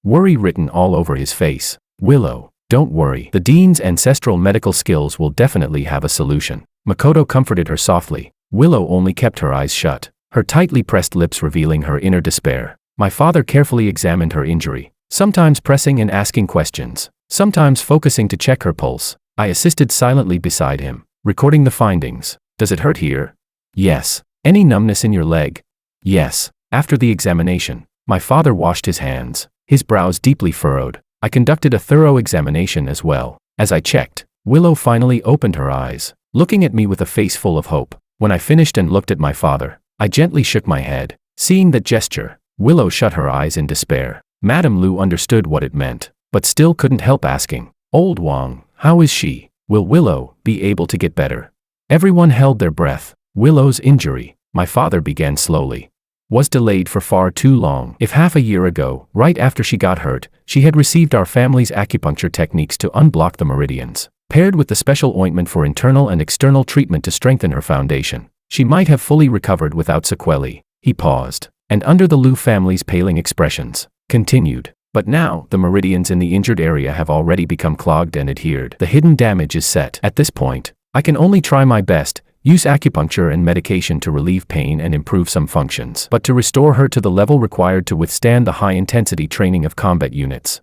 worry written all over his face. Willow, don't worry. The Dean's ancestral medical skills will definitely have a solution. Makoto comforted her softly. Willow only kept her eyes shut, her tightly pressed lips revealing her inner despair. My father carefully examined her injury, sometimes pressing and asking questions, sometimes focusing to check her pulse. I assisted silently beside him, recording the findings. Does it hurt here? Yes. Any numbness in your leg? Yes. After the examination, my father washed his hands, his brows deeply furrowed. I conducted a thorough examination as well. As I checked, Willow finally opened her eyes, looking at me with a face full of hope. When I finished and looked at my father, I gently shook my head. Seeing that gesture, Willow shut her eyes in despair. Madame Lu understood what it meant, but still couldn't help asking, "Old Wang, how is she? Will Willow be able to get better?" Everyone held their breath. Willow's injury, my father began slowly, was delayed for far too long. If half a year ago, right after she got hurt, she had received our family's acupuncture techniques to unblock the meridians, paired with the special ointment for internal and external treatment to strengthen her foundation, she might have fully recovered without sequelae. He paused, and under the Lu family's paling expressions, continued. But now, the meridians in the injured area have already become clogged and adhered. The hidden damage is set. At this point, I can only try my best, use acupuncture and medication to relieve pain and improve some functions, but to restore her to the level required to withstand the high-intensity training of combat units.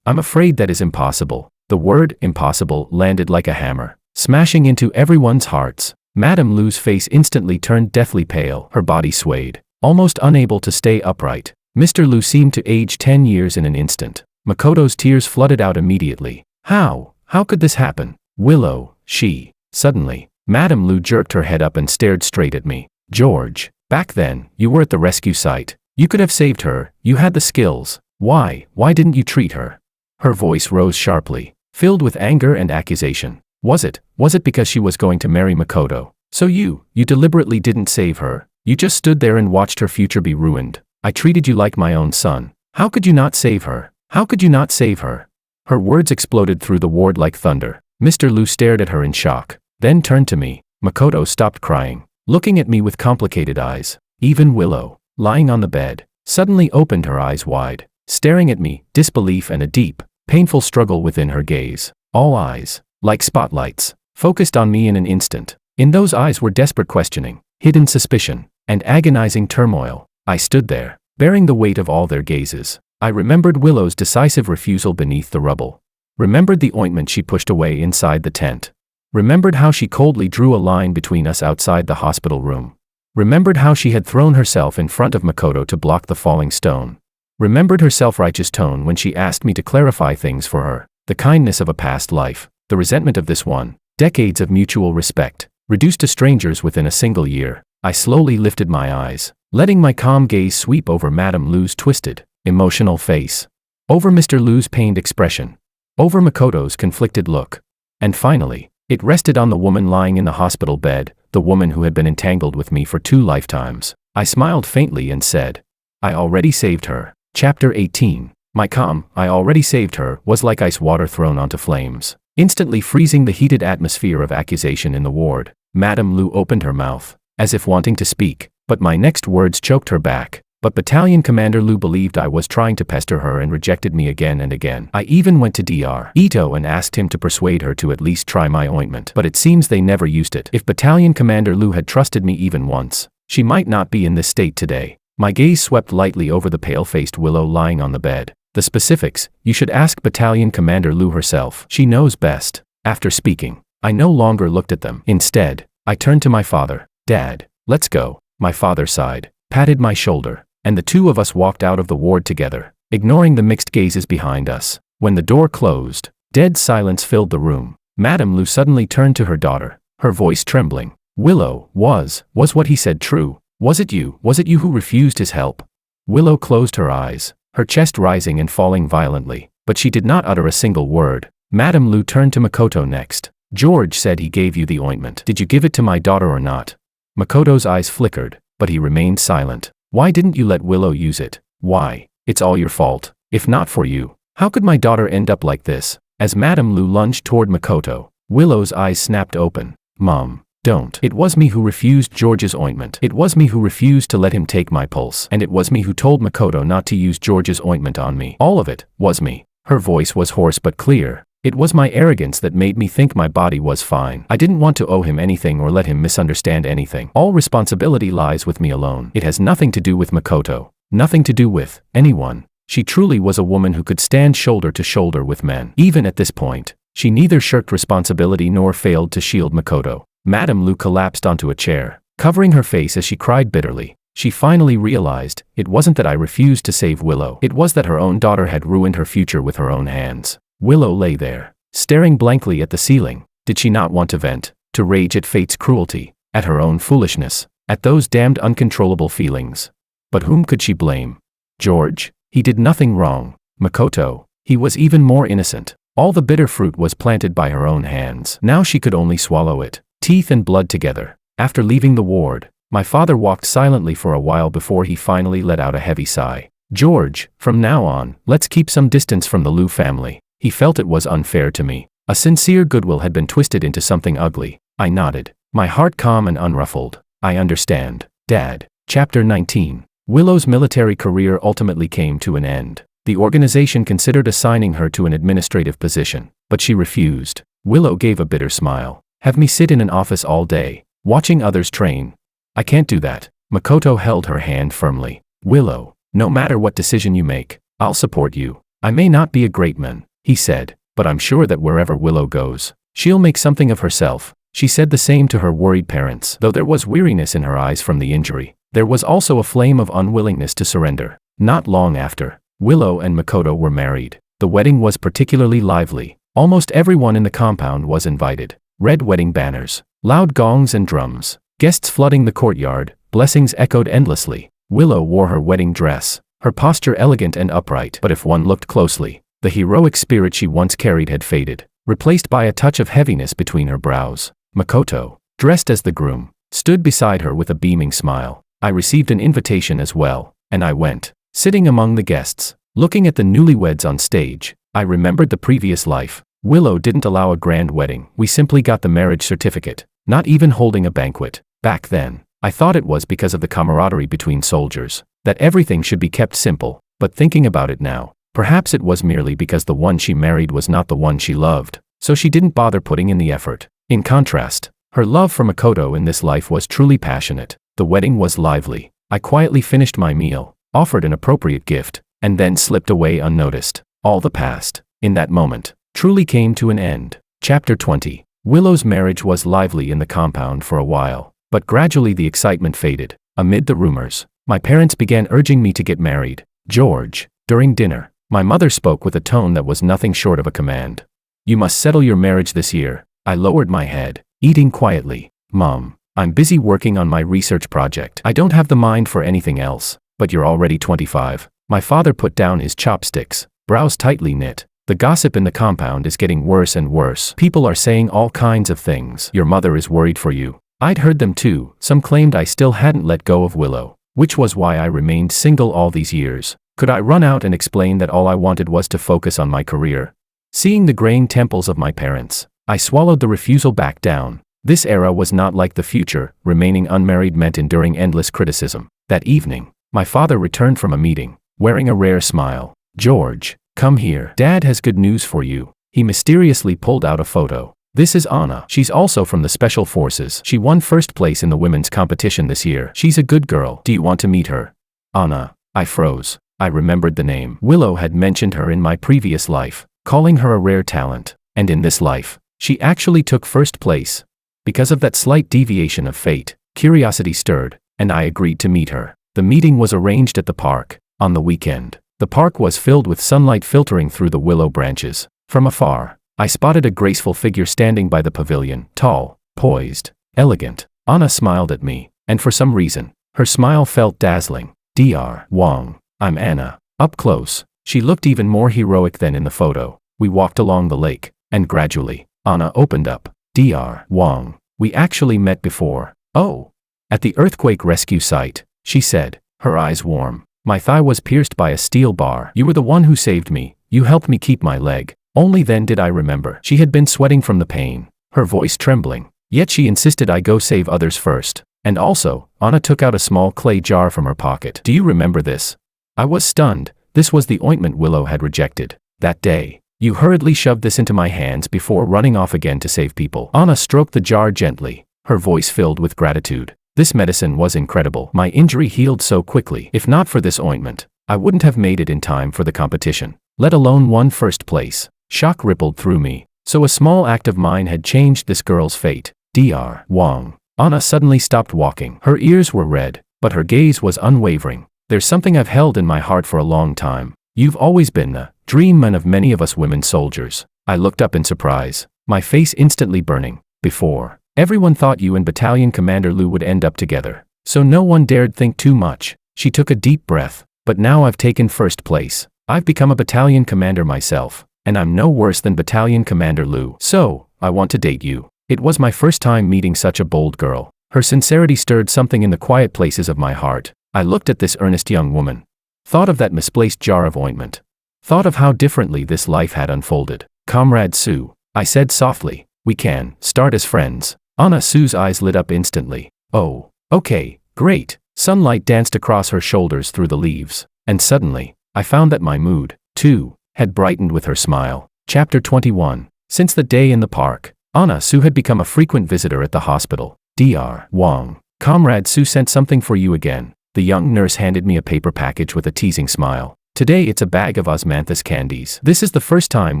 I'm afraid that is impossible. The word impossible landed like a hammer, smashing into everyone's hearts. Madame Lu's face instantly turned deathly pale. Her body swayed, almost unable to stay upright. Mr. Lu seemed to age 10 years in an instant. Makoto's tears flooded out immediately. How could this happen? Willow, she. Suddenly, Madame Lu jerked her head up and stared straight at me. George, back then, you were at the rescue site. You could have saved her, you had the skills. Why didn't you treat her? Her voice rose sharply, filled with anger and accusation. Was it because she was going to marry Makoto? So you deliberately didn't save her. You just stood there and watched her future be ruined. I treated you like my own son. How could you not save her? How could you not save her? Her words exploded through the ward like thunder. Mr. Lu stared at her in shock, then turned to me. Makoto stopped crying, looking at me with complicated eyes. Even Willow, lying on the bed, suddenly opened her eyes wide, staring at me, disbelief and a deep, painful struggle within her gaze. All eyes, like spotlights, focused on me in an instant. In those eyes were desperate questioning, hidden suspicion, and agonizing turmoil. I stood there, bearing the weight of all their gazes. I remembered Willow's decisive refusal beneath the rubble. Remembered the ointment she pushed away inside the tent. Remembered how she coldly drew a line between us outside the hospital room. Remembered how she had thrown herself in front of Makoto to block the falling stone. Remembered her self-righteous tone when she asked me to clarify things for her. The kindness of a past life, the resentment of this one, decades of mutual respect, reduced to strangers within a single year. I slowly lifted my eyes, letting my calm gaze sweep over Madame Lu's twisted, emotional face, over Mr. Lu's pained expression, over Makoto's conflicted look. And finally, it rested on the woman lying in the hospital bed, the woman who had been entangled with me for 2 lifetimes. I smiled faintly and said, I already saved her. Chapter 18. My calm, I already saved her, was like ice water thrown onto flames, instantly freezing the heated atmosphere of accusation in the ward. Madame Lu opened her mouth, as if wanting to speak, but my next words choked her back. But Battalion Commander Lu believed I was trying to pester her and rejected me again and again. I even went to Dr. Ito and asked him to persuade her to at least try my ointment, but it seems they never used it. If Battalion Commander Lu had trusted me even once, she might not be in this state today. My gaze swept lightly over the pale-faced Willow lying on the bed. The specifics, you should ask Battalion Commander Lu herself. She knows best. After speaking, I no longer looked at them. Instead, I turned to my father. Dad, let's go. My father sighed, patted my shoulder, and the two of us walked out of the ward together, ignoring the mixed gazes behind us. When the door closed, dead silence filled the room. Madame Lu suddenly turned to her daughter, her voice trembling. Willow, was what he said true? Was it you who refused his help? Willow closed her eyes, her chest rising and falling violently, but she did not utter a single word. Madame Lu turned to Makoto next. George said he gave you the ointment. Did you give it to my daughter or not? Makoto's eyes flickered, but he remained silent. Why didn't you let Willow use it? Why? It's all your fault. If not for you, how could my daughter end up like this? As Madame Lu lunged toward Makoto, Willow's eyes snapped open. Mom, Don't. It was me who refused George's ointment. It was me who refused to let him take my pulse. And it was me who told Makoto not to use George's ointment on me. All of it was me. Her voice was hoarse but clear. It was my arrogance that made me think my body was fine. I didn't want to owe him anything or let him misunderstand anything. All responsibility lies with me alone. It has nothing to do with Makoto. Nothing to do with anyone. She truly was a woman who could stand shoulder to shoulder with men. Even at this point, she neither shirked responsibility nor failed to shield Makoto. Madame Lu collapsed onto a chair, covering her face as she cried bitterly. She finally realized it wasn't that I refused to save Willow. It was that her own daughter had ruined her future with her own hands. Willow lay there, staring blankly at the ceiling. Did she not want to vent, to rage at fate's cruelty, at her own foolishness, at those damned uncontrollable feelings? But whom could she blame? George? He did nothing wrong. Makoto? He was even more innocent. All the bitter fruit was planted by her own hands. Now she could only swallow it, teeth and blood together. After leaving the ward, my father walked silently for a while before he finally let out a heavy sigh. George, from now on, let's keep some distance from the Lu family. He felt it was unfair to me. A sincere goodwill had been twisted into something ugly. I nodded, my heart calm and unruffled. I understand, Dad. Chapter 19. Willow's military career ultimately came to an end. The organization considered assigning her to an administrative position, but she refused. Willow gave a bitter smile. Have me sit in an office all day, watching others train? I can't do that. Makoto held her hand firmly. Willow, no matter what decision you make, I'll support you. I may not be a great man, he said, but I'm sure that wherever Willow goes, she'll make something of herself. She said the same to her worried parents. Though there was weariness in her eyes from the injury, there was also a flame of unwillingness to surrender. Not long after, Willow and Makoto were married. The wedding was particularly lively. Almost everyone in the compound was invited. Red wedding banners, loud gongs and drums, guests flooding the courtyard, blessings echoed endlessly. Willow wore her wedding dress, her posture elegant and upright. But if one looked closely, the heroic spirit she once carried had faded, replaced by a touch of heaviness between her brows. Makoto, dressed as the groom, stood beside her with a beaming smile. I received an invitation as well, and I went. Sitting among the guests, looking at the newlyweds on stage, I remembered the previous life. Willow didn't allow a grand wedding. We simply got the marriage certificate, not even holding a banquet. Back then, I thought it was because of the camaraderie between soldiers, that everything should be kept simple. But thinking about it now, perhaps it was merely because the one she married was not the one she loved, so she didn't bother putting in the effort. In contrast, her love for Makoto in this life was truly passionate. The wedding was lively. I quietly finished my meal, offered an appropriate gift, and then slipped away unnoticed. All the past, in that moment, truly came to an end. Chapter 20. Willow's marriage was lively in the compound for a while, but gradually the excitement faded. Amid the rumors, my parents began urging me to get married. George, during dinner, my mother spoke with a tone that was nothing short of a command. You must settle your marriage this year. I lowered my head, eating quietly. Mom, I'm busy working on my research project. I don't have the mind for anything else. But you're already 25. My father put down his chopsticks, brows tightly knit. The gossip in the compound is getting worse and worse. People are saying all kinds of things. Your mother is worried for you. I'd heard them too. Some claimed I still hadn't let go of Willow, which was why I remained single all these years. Could I run out and explain that all I wanted was to focus on my career? Seeing the graying temples of my parents, I swallowed the refusal back down. This era was not like the future. Remaining unmarried meant enduring endless criticism. That evening, my father returned from a meeting, wearing a rare smile. George, come here. Dad has good news for you. He mysteriously pulled out a photo. This is Anna. She's also from the Special Forces. She won first place in the women's competition this year. She's a good girl. Do you want to meet her? Anna. I froze. I remembered the name. Willow had mentioned her in my previous life, calling her a rare talent. And in this life, she actually took first place. Because of that slight deviation of fate, curiosity stirred, and I agreed to meet her. The meeting was arranged at the park. On the weekend, the park was filled with sunlight filtering through the willow branches. From afar, I spotted a graceful figure standing by the pavilion, tall, poised, elegant. Anna smiled at me, and for some reason, her smile felt dazzling. Dr. Wong, I'm Anna. Up close, she looked even more heroic than in the photo. We walked along the lake, and gradually, Anna opened up. Dr. Wong, we actually met before. Oh. At the earthquake rescue site, she said, her eyes warm. My thigh was pierced by a steel bar. You were the one who saved me. You helped me keep my leg. Only then did I remember. She had been sweating from the pain, her voice trembling. Yet she insisted I go save others first. And also, Anna took out a small clay jar from her pocket. Do you remember this? I was stunned. This was the ointment Willow had rejected. That day. You hurriedly shoved this into my hands before running off again to save people. Anna stroked the jar gently, her voice filled with gratitude. This medicine was incredible. My injury healed so quickly. If not for this ointment, I wouldn't have made it in time for the competition, let alone won first place. Shock rippled through me. So a small act of mine had changed this girl's fate. Dr. Wong. Anna suddenly stopped walking. Her ears were red, but her gaze was unwavering. There's something I've held in my heart for a long time. You've always been the dream man of many of us women soldiers. I looked up in surprise, my face instantly burning. Before, everyone thought you and Battalion Commander Lu would end up together, so no one dared think too much. She took a deep breath. But now I've taken first place. I've become a battalion commander myself, and I'm no worse than Battalion Commander Lu. So, I want to date you. It was my first time meeting such a bold girl. Her sincerity stirred something in the quiet places of my heart. I looked at this earnest young woman. Thought of that misplaced jar of ointment. Thought of how differently this life had unfolded. Comrade Su, I said softly, we can start as friends. Anna Su's eyes lit up instantly. Oh, okay, great. Sunlight danced across her shoulders through the leaves. And suddenly, I found that my mood, too, had brightened with her smile. Chapter 21. Since the day in the park, Anna Su had become a frequent visitor at the hospital. Dr. Wong. Comrade Su sent something for you again. The young nurse handed me a paper package with a teasing smile. Today it's a bag of osmanthus candies. This is the first time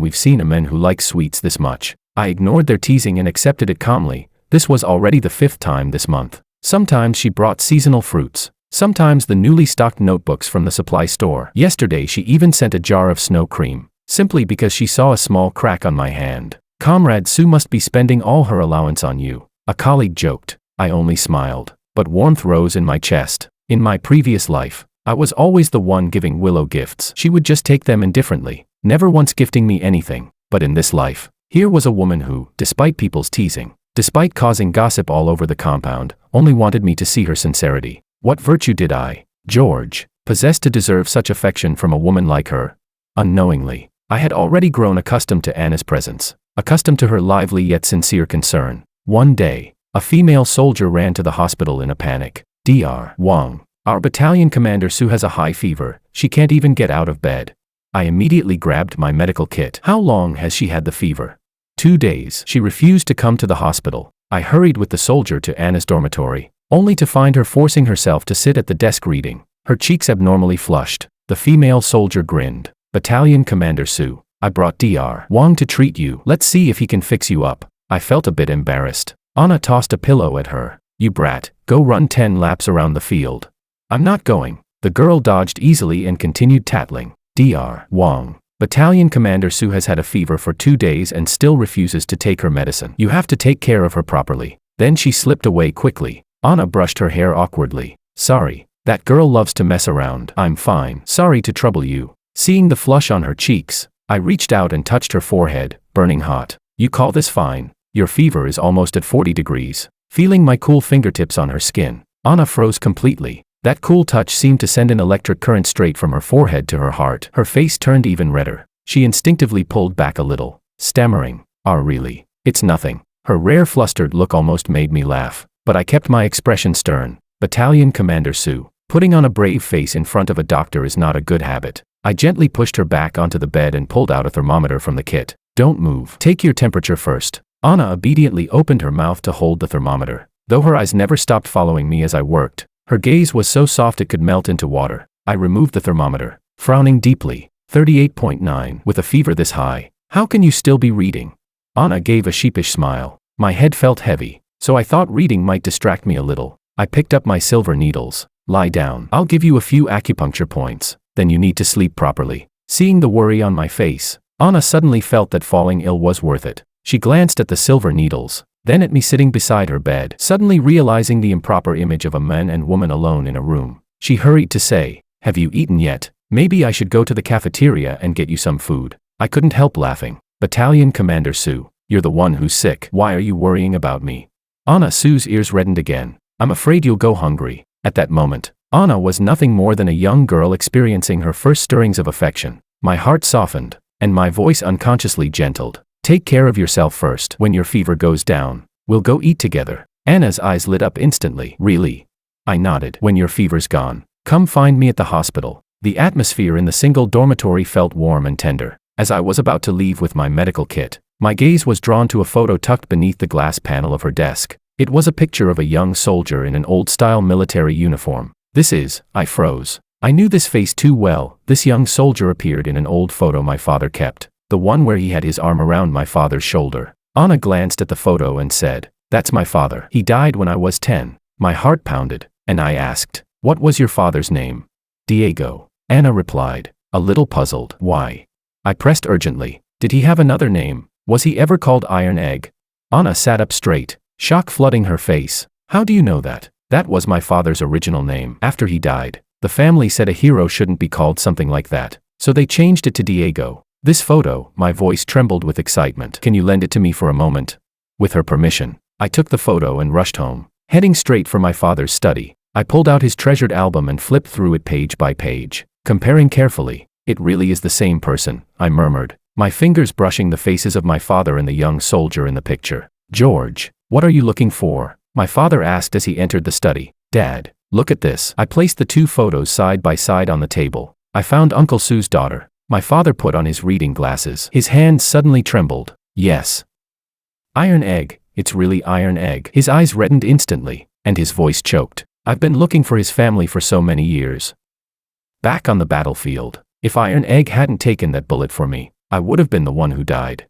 we've seen a man who likes sweets this much. I ignored their teasing and accepted it calmly. This was already the 5th time this month. Sometimes she brought seasonal fruits. Sometimes the newly stocked notebooks from the supply store. Yesterday she even sent a jar of snow cream, simply because she saw a small crack on my hand. Comrade Su must be spending all her allowance on you. A colleague joked. I only smiled, but warmth rose in my chest. In my previous life, I was always the one giving Willow gifts. She would just take them indifferently, never once gifting me anything. But in this life, here was a woman who, despite people's teasing, despite causing gossip all over the compound, only wanted me to see her sincerity. What virtue did I, George, possess to deserve such affection from a woman like her? Unknowingly, I had already grown accustomed to Anna's presence, accustomed to her lively yet sincere concern. One day, a female soldier ran to the hospital in a panic. Dr. Wong, our battalion commander Su has a high fever. She can't even get out of bed. I immediately grabbed my medical kit. How long has she had the fever? 2 days. She refused to come to the hospital. I hurried with the soldier to Anna's dormitory, only to find her forcing herself to sit at the desk reading, her cheeks abnormally flushed. The female soldier grinned. Battalion Commander Su, I brought Dr. Wong to treat you. Let's see if he can fix you up. I felt a bit embarrassed. Anna tossed a pillow at her. You brat, go run 10 laps around the field. I'm not going. The girl dodged easily and continued tattling. Dr. Wong, Battalion Commander Su has had a fever for 2 days and still refuses to take her medicine. You have to take care of her properly. Then she slipped away quickly. Anna brushed her hair awkwardly. Sorry, that girl loves to mess around. I'm fine. Sorry to trouble you. Seeing the flush on her cheeks, I reached out and touched her forehead, burning hot. You call this fine? Your fever is almost at 40 degrees. Feeling my cool fingertips on her skin, Anna froze completely. That cool touch seemed to send an electric current straight from her forehead to her heart. Her face turned even redder. She instinctively pulled back a little, stammering, really? It's nothing. Her rare flustered look almost made me laugh, but I kept my expression stern. Battalion Commander Su, putting on a brave face in front of a doctor is not a good habit. I gently pushed her back onto the bed and pulled out a thermometer from the kit. Don't move. Take your temperature first. Anna obediently opened her mouth to hold the thermometer. Though her eyes never stopped following me as I worked, her gaze was so soft it could melt into water. I removed the thermometer, frowning deeply. 38.9. With a fever this high, how can you still be reading? Anna gave a sheepish smile. My head felt heavy, so I thought reading might distract me a little. I picked up my silver needles. Lie down. I'll give you a few acupuncture points. Then you need to sleep properly. Seeing the worry on my face, Anna suddenly felt that falling ill was worth it. She glanced at the silver needles, then at me sitting beside her bed. Suddenly realizing the improper image of a man and woman alone in a room, she hurried to say, have you eaten yet? Maybe I should go to the cafeteria and get you some food. I couldn't help laughing. Battalion Commander Su, you're the one who's sick. Why are you worrying about me? Anna Su's ears reddened again. I'm afraid you'll go hungry. At that moment, Anna was nothing more than a young girl experiencing her first stirrings of affection. My heart softened, and my voice unconsciously gentled. Take care of yourself first. When your fever goes down, We'll go eat together. Anna's eyes lit up instantly. Really? I nodded. When your fever's gone, come find me at the hospital. The atmosphere in the single dormitory felt warm and tender. As I was about to leave with my medical kit, my gaze was drawn to a photo tucked beneath the glass panel of her desk. It was a picture of a young soldier in an old-style military uniform. I froze. I knew this face too well. This young soldier appeared in an old photo my father kept, the one where he had his arm around my father's shoulder. Anna glanced at the photo and said, "That's my father. He died when I was 10. My heart pounded, and I asked, "What was your father's name?" "Diego," Anna replied, a little puzzled. "Why?" I pressed urgently. "Did he have another name? Was he ever called Iron Egg?" Anna sat up straight, shock flooding her face. "How do you know that?" "That was my father's original name. After he died, the family said a hero shouldn't be called something like that, so they changed it to Diego." This photo, my voice trembled with excitement. "Can you lend it to me for a moment?" With her permission, I took the photo and rushed home. Heading straight for my father's study, I pulled out his treasured album and flipped through it page by page, comparing carefully. "It really is the same person," I murmured, my fingers brushing the faces of my father and the young soldier in the picture. "George, what are you looking for?" my father asked as he entered the study. "Dad, look at this." I placed the two photos side by side on the table. "I found Uncle Sue's daughter." My father put on his reading glasses. His hands suddenly trembled. "Yes. Iron Egg, it's really Iron Egg." His eyes reddened instantly, and his voice choked. "I've been looking for his family for so many years. Back on the battlefield. If Iron Egg hadn't taken that bullet for me, I would have been the one who died.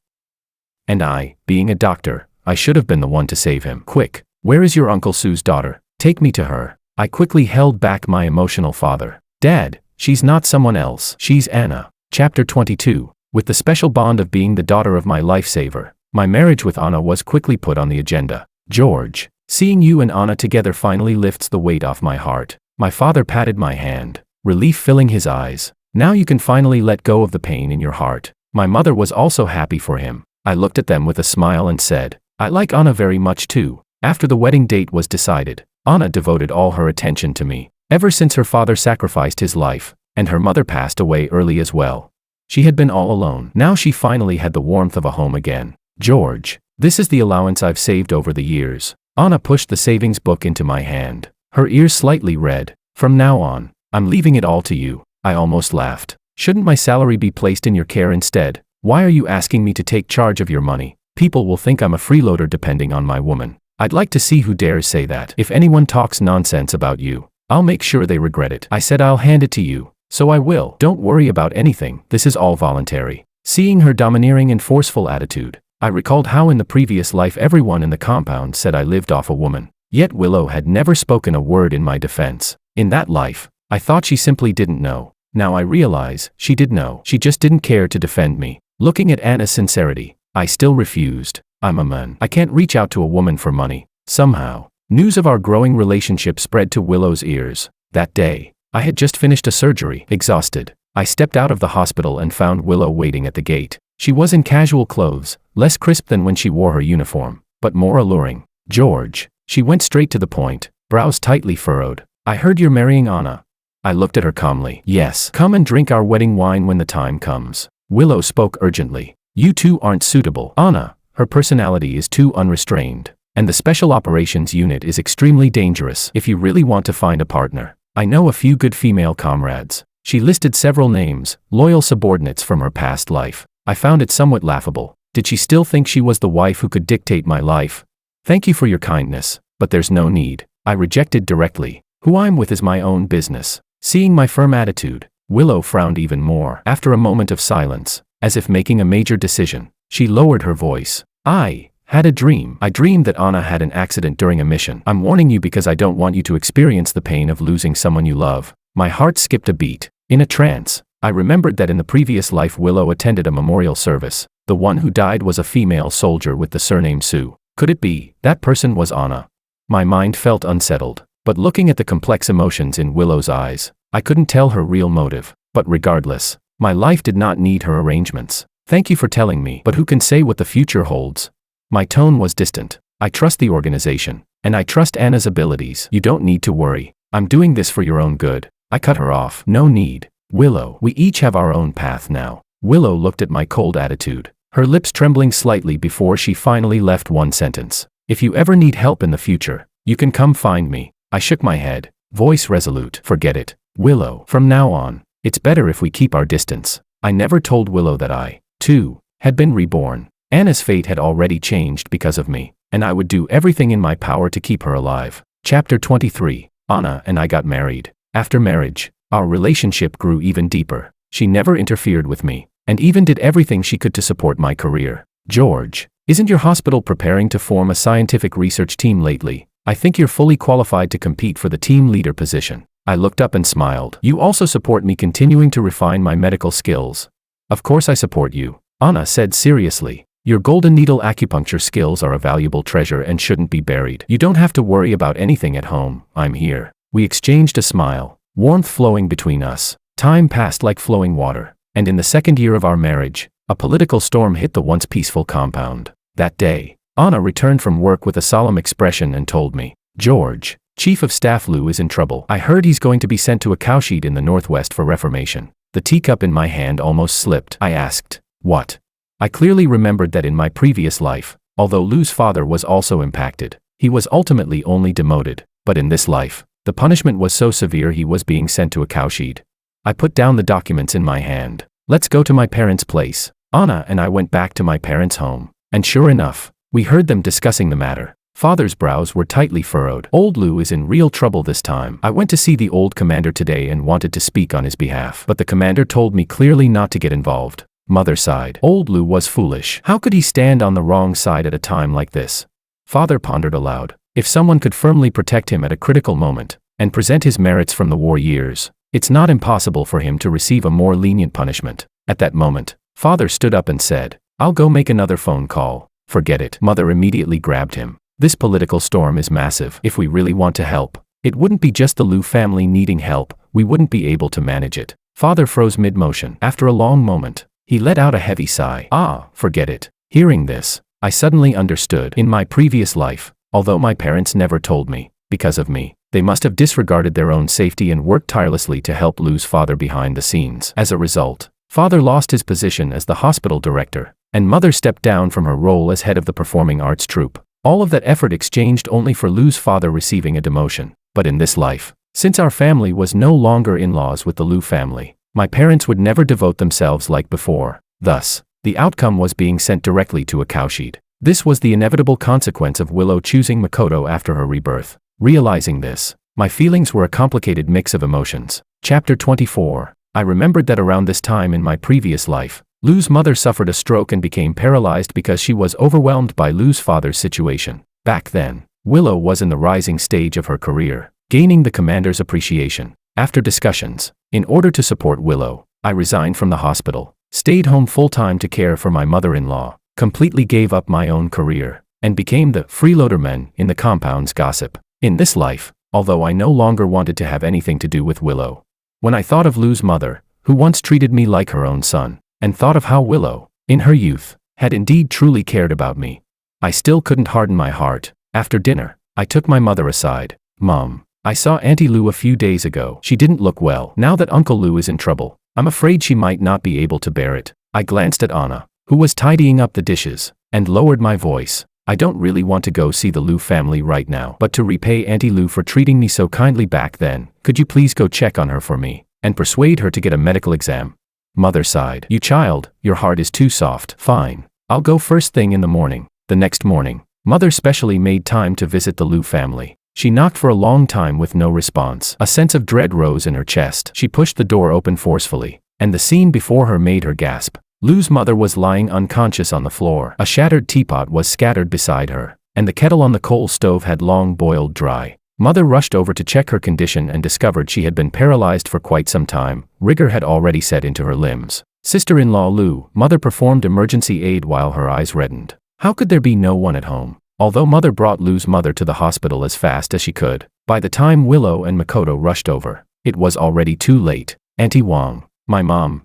And I, being a doctor, I should have been the one to save him. Quick, where is your Uncle Sue's daughter? Take me to her." I quickly held back my emotional father. "Dad, she's not someone else. She's Anna." Chapter 22. With the special bond of being the daughter of my lifesaver, my marriage with Anna was quickly put on the agenda. "George, seeing you and Anna together finally lifts the weight off my heart." My father patted my hand, relief filling his eyes. "Now you can finally let go of the pain in your heart." My mother was also happy for him. I looked at them with a smile and said, "I like Anna very much too." After the wedding date was decided, Anna devoted all her attention to me. Ever since her father sacrificed his life, and her mother passed away early as well, she had been all alone. Now she finally had the warmth of a home again. "George, this is the allowance I've saved over the years." Anna pushed the savings book into my hand. Her ears slightly red. "From now on, I'm leaving it all to you." I almost laughed. "Shouldn't my salary be placed in your care instead? Why are you asking me to take charge of your money? People will think I'm a freeloader depending on my woman. I'd like to see who dares say that. If anyone talks nonsense about you, I'll make sure they regret it." I said, "I'll hand it to you." "So I will. Don't worry about anything. This is all voluntary." Seeing her domineering and forceful attitude, I recalled how in the previous life everyone in the compound said I lived off a woman. Yet Willow had never spoken a word in my defense. In that life, I thought she simply didn't know. Now I realize, she did know. She just didn't care to defend me. Looking at Anna's sincerity, I still refused. "I'm a man. I can't reach out to a woman for money." Somehow, news of our growing relationship spread to Willow's ears. That day, I had just finished a surgery. Exhausted, I stepped out of the hospital and found Willow waiting at the gate. She was in casual clothes, less crisp than when she wore her uniform, but more alluring. "George," she went straight to the point, brows tightly furrowed. "I heard you're marrying Anna." I looked at her calmly. "Yes. Come and drink our wedding wine when the time comes." Willow spoke urgently. "You two aren't suitable. Anna, her personality is too unrestrained, and the Special Operations Unit is extremely dangerous. If you really want to find a partner, I know a few good female comrades." She listed several names, loyal subordinates from her past life. I found it somewhat laughable. Did she still think she was the wife who could dictate my life? "Thank you for your kindness, but there's no need," I rejected directly. "Who I'm with is my own business." Seeing my firm attitude, Willow frowned even more. After a moment of silence, as if making a major decision, she lowered her voice. "I had a dream. I dreamed that Anna had an accident during a mission. I'm warning you because I don't want you to experience the pain of losing someone you love." My heart skipped a beat. In a trance, I remembered that in the previous life Willow attended a memorial service. The one who died was a female soldier with the surname Sue. Could it be that person was Anna? My mind felt unsettled, but looking at the complex emotions in Willow's eyes, I couldn't tell her real motive. But regardless, my life did not need her arrangements. "Thank you for telling me, but who can say what the future holds?" My tone was distant. "I trust the organization, and I trust Anna's abilities. You don't need to worry. I'm doing this for your own good." I cut her off. "No need. Willow, we each have our own path now." Willow looked at my cold attitude, her lips trembling slightly before she finally left one sentence. If you ever need help in the future, you can come find me. I shook my head, voice resolute. Forget it, Willow. From now on, it's better if we keep our distance. I never told Willow that I, too, had been reborn. Anna's fate had already changed because of me, and I would do everything in my power to keep her alive. Chapter 23. Anna and I got married. After marriage, our relationship grew even deeper. She never interfered with me, and even did everything she could to support my career. George, isn't your hospital preparing to form a scientific research team lately? I think you're fully qualified to compete for the team leader position. I looked up and smiled. You also support me continuing to refine my medical skills. Of course I support you, Anna said seriously. Your golden needle acupuncture skills are a valuable treasure and shouldn't be buried. You don't have to worry about anything at home. I'm here. We exchanged a smile, warmth flowing between us. Time passed like flowing water, and in the second year of our marriage, a political storm hit the once peaceful compound. That day, Anna returned from work with a solemn expression and told me, George, Chief of Staff Lou is in trouble. I heard he's going to be sent to a cowshed in the Northwest for reformation. The teacup in my hand almost slipped. I asked, what? I clearly remembered that in my previous life, although Lou's father was also impacted, he was ultimately only demoted. But in this life, the punishment was so severe he was being sent to a cowshed. I put down the documents in my hand. Let's go to my parents' place. Anna and I went back to my parents' home, and sure enough, we heard them discussing the matter. Father's brows were tightly furrowed. Old Lou is in real trouble this time. I went to see the old commander today and wanted to speak on his behalf, but the commander told me clearly not to get involved. Mother sighed. Old Lou was foolish. How could he stand on the wrong side at a time like this? Father pondered aloud. If someone could firmly protect him at a critical moment, and present his merits from the war years, it's not impossible for him to receive a more lenient punishment. At that moment, Father stood up and said, I'll go make another phone call. Forget it. Mother immediately grabbed him. This political storm is massive. If we really want to help, it wouldn't be just the Lou family needing help, we wouldn't be able to manage it. Father froze mid-motion. After a long moment, he let out a heavy sigh. Forget it. Hearing this, I suddenly understood. In my previous life, although my parents never told me, because of me, they must have disregarded their own safety and worked tirelessly to help Lou's father behind the scenes. As a result, Father lost his position as the hospital director, and Mother stepped down from her role as head of the performing arts troupe. All of that effort exchanged only for Lou's father receiving a demotion. But in this life, since our family was no longer in-laws with the Lou family, my parents would never devote themselves like before. Thus, the outcome was being sent directly to a cowshed. This was the inevitable consequence of Willow choosing Makoto after her rebirth. Realizing this, my feelings were a complicated mix of emotions. Chapter 24. I remembered that around this time in my previous life, Lou's mother suffered a stroke and became paralyzed because she was overwhelmed by Lou's father's situation. Back then, Willow was in the rising stage of her career, gaining the commander's appreciation. After discussions, in order to support Willow, I resigned from the hospital, stayed home full-time to care for my mother-in-law, completely gave up my own career, and became the freeloaderman in the compound's gossip. In this life, although I no longer wanted to have anything to do with Willow, when I thought of Lou's mother, who once treated me like her own son, and thought of how Willow, in her youth, had indeed truly cared about me, I still couldn't harden my heart. After dinner, I took my mother aside. Mom, I saw Auntie Lou a few days ago. She didn't look well. Now that Uncle Lou is in trouble, I'm afraid she might not be able to bear it. I glanced at Anna, who was tidying up the dishes, and lowered my voice. I don't really want to go see the Lou family right now, but to repay Auntie Lou for treating me so kindly back then, could you please go check on her for me, and persuade her to get a medical exam? Mother sighed. You child, your heart is too soft. Fine. I'll go first thing in the morning. The next morning, Mother specially made time to visit the Lou family. She knocked for a long time with no response. A sense of dread rose in her chest. She pushed the door open forcefully, and the scene before her made her gasp. Lou's mother was lying unconscious on the floor. A shattered teapot was scattered beside her, and the kettle on the coal stove had long boiled dry. Mother rushed over to check her condition and discovered she had been paralyzed for quite some time. Rigor had already set into her limbs. Sister-in-law Lou, Mother performed emergency aid while her eyes reddened. How could there be no one at home? Although Mother brought Lou's mother to the hospital as fast as she could, by the time Willow and Makoto rushed over, it was already too late. Auntie Wong, my mom,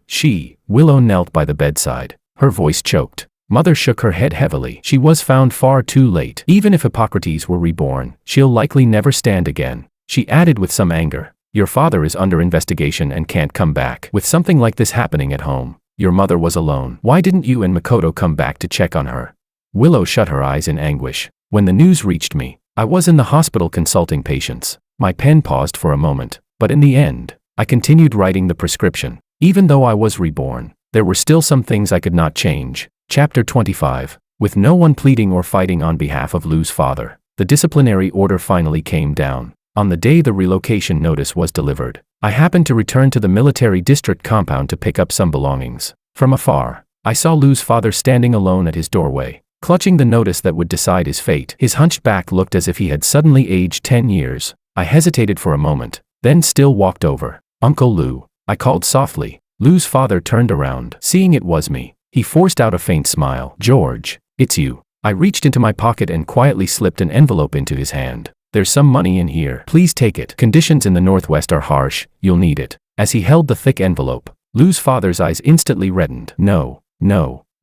Willow knelt by the bedside. Her voice choked. Mother shook her head heavily. She was found far too late. Even if Hippocrates were reborn, she'll likely never stand again. She added with some anger, your father is under investigation and can't come back. With something like this happening at home, your mother was alone. Why didn't you and Makoto come back to check on her? Willow shut her eyes in anguish. When the news reached me, I was in the hospital consulting patients. My pen paused for a moment, but in the end, I continued writing the prescription. Even though I was reborn, there were still some things I could not change. Chapter 25. With no one pleading or fighting on behalf of Lou's father, the disciplinary order finally came down. On the day the relocation notice was delivered, I happened to return to the military district compound to pick up some belongings. From afar, I saw Lou's father standing alone at his doorway, clutching the notice that would decide his fate. His hunched back looked as if he had suddenly aged 10 years. I hesitated for a moment, then still walked over. "Uncle Lou," I called softly. Lou's father turned around. Seeing it was me, he forced out a faint smile. "George, it's you." I reached into my pocket and quietly slipped an envelope into his hand. "There's some money in here. Please take it. Conditions in the Northwest are harsh. You'll need it." As he held the thick envelope, Lou's father's eyes instantly reddened. No,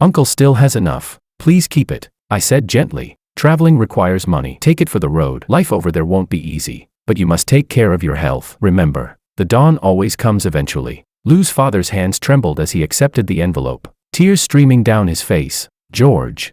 Uncle still has enough. Please keep it," I said gently. "Traveling requires money. Take it for the road. Life over there won't be easy, but you must take care of your health. Remember, the dawn always comes eventually." Lou's father's hands trembled as he accepted the envelope, tears streaming down his face. "George,